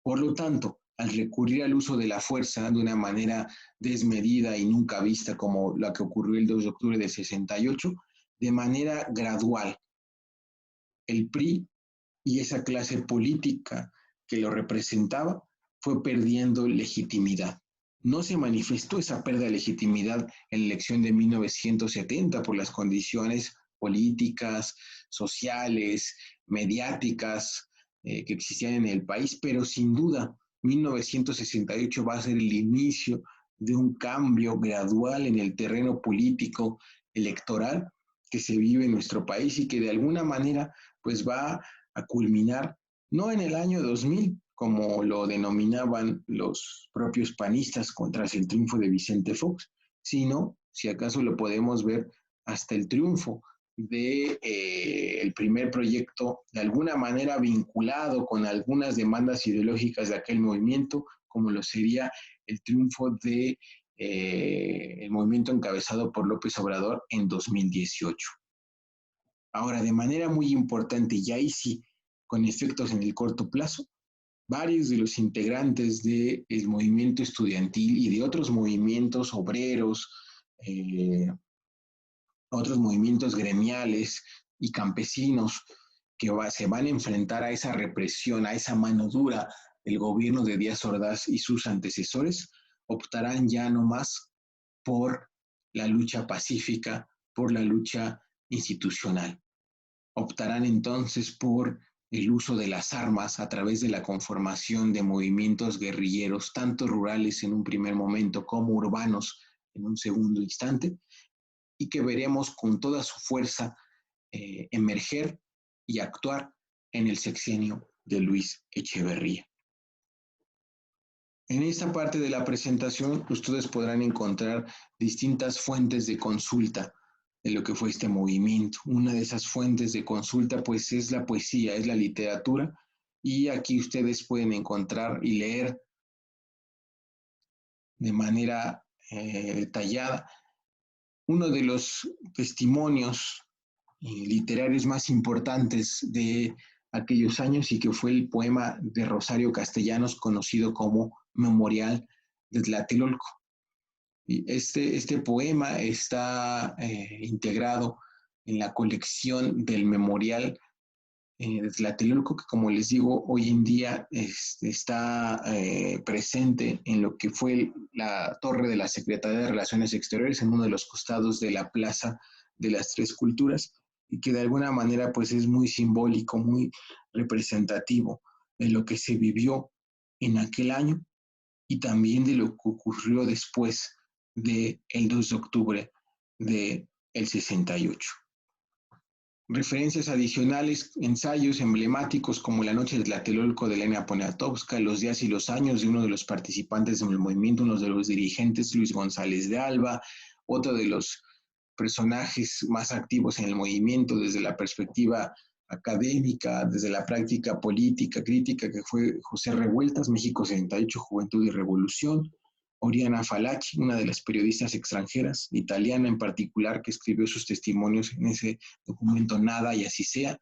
Por lo tanto, al recurrir al uso de la fuerza de una manera desmedida y nunca vista como la que ocurrió el 2 de octubre del 68, de manera gradual, el PRI y esa clase política que lo representaba fue perdiendo legitimidad. No se manifestó esa pérdida de legitimidad en la elección de 1970 por las condiciones políticas, sociales, mediáticas que existían en el país, pero sin duda 1968 va a ser el inicio de un cambio gradual en el terreno político electoral que se vive en nuestro país y que de alguna manera pues va a culminar no en el año 2000, como lo denominaban los propios panistas tras el triunfo de Vicente Fox, sino, si acaso lo podemos ver, hasta el triunfo de el primer proyecto, de alguna manera vinculado con algunas demandas ideológicas de aquel movimiento, como lo sería el triunfo de el movimiento encabezado por López Obrador en 2018. Ahora, de manera muy importante, y ahí sí, con efectos en el corto plazo, varios de los integrantes del movimiento estudiantil y de otros movimientos obreros, otros movimientos gremiales y campesinos que se van a enfrentar a esa represión, a esa mano dura del gobierno de Díaz Ordaz y sus antecesores, optarán ya no más por la lucha pacífica, por la lucha institucional. Optarán entonces por el uso de las armas a través de la conformación de movimientos guerrilleros, tanto rurales en un primer momento como urbanos en un segundo instante, y que veremos con toda su fuerza emerger y actuar en el sexenio de Luis Echeverría. En esta parte de la presentación ustedes podrán encontrar distintas fuentes de consulta de lo que fue este movimiento. Una de esas fuentes de consulta pues es la poesía, es la literatura, y aquí ustedes pueden encontrar y leer de manera detallada uno de los testimonios literarios más importantes de aquellos años, y que fue el poema de Rosario Castellanos conocido como Memorial de Tlatelolco. Y este poema está integrado en la colección del Memorial de Tlatelolco, que como les digo, hoy en día está presente en lo que fue la torre de la Secretaría de Relaciones Exteriores, en uno de los costados de la Plaza de las Tres Culturas, y que de alguna manera pues es muy simbólico, muy representativo de lo que se vivió en aquel año y también de lo que ocurrió después del 2 de octubre del 68. Referencias adicionales, ensayos emblemáticos como La noche de Tlatelolco de Elena Poniatowska, Los días y los años de uno de los participantes del movimiento, uno de los dirigentes, Luis González de Alba, otro de los personajes más activos en el movimiento desde la perspectiva académica, desde la práctica política, crítica, que fue José Revueltas, México 78, Juventud y Revolución, Oriana Fallaci, una de las periodistas extranjeras, italiana en particular, que escribió sus testimonios en ese documento Nada y así sea,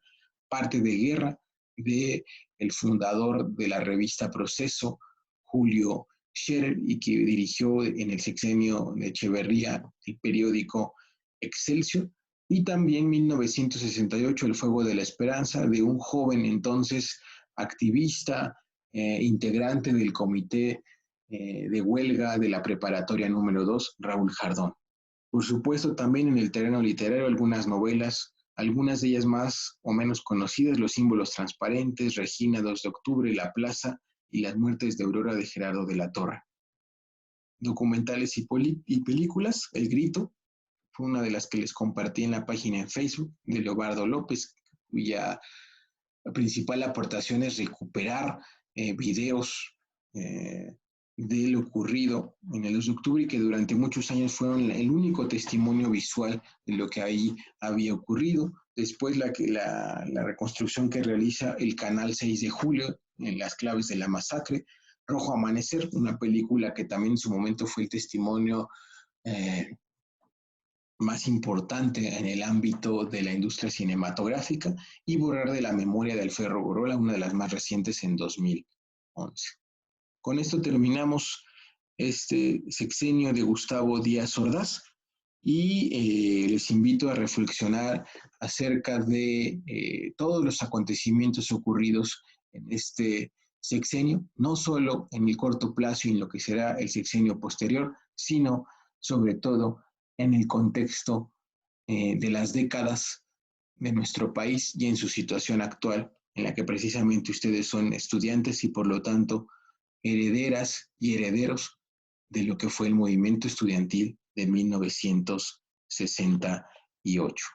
Parte de guerra, de el fundador de la revista Proceso, Julio Scherer, y que dirigió en el sexenio de Echeverría el periódico Excelsior, y también 1968, El fuego de la esperanza, de un joven entonces activista, integrante del comité de huelga de la preparatoria número 2, Raúl Jardón. Por supuesto, también en el terreno literario algunas novelas, algunas de ellas más o menos conocidas, Los símbolos transparentes, Regina, 2 de octubre, La plaza y Las muertes de Aurora de Gerardo de la Torre. Documentales y películas, El grito, fue una de las que les compartí en la página en Facebook de Leobardo López, cuya principal aportación es recuperar videos de lo ocurrido en el 2 de octubre y que durante muchos años fueron el único testimonio visual de lo que ahí había ocurrido. Después la reconstrucción que realiza el canal 6 de julio en Las claves de la masacre, Rojo Amanecer, una película que también en su momento fue el testimonio más importante en el ámbito de la industria cinematográfica, y Borrar de la memoria de Alfredo Gorola, una de las más recientes en 2011. Con esto terminamos este sexenio de Gustavo Díaz Ordaz y les invito a reflexionar acerca de todos los acontecimientos ocurridos en este sexenio, no solo en el corto plazo y en lo que será el sexenio posterior, sino sobre todo en el contexto de las décadas de nuestro país y en su situación actual, en la que precisamente ustedes son estudiantes y por lo tanto herederas y herederos de lo que fue el movimiento estudiantil de 1968.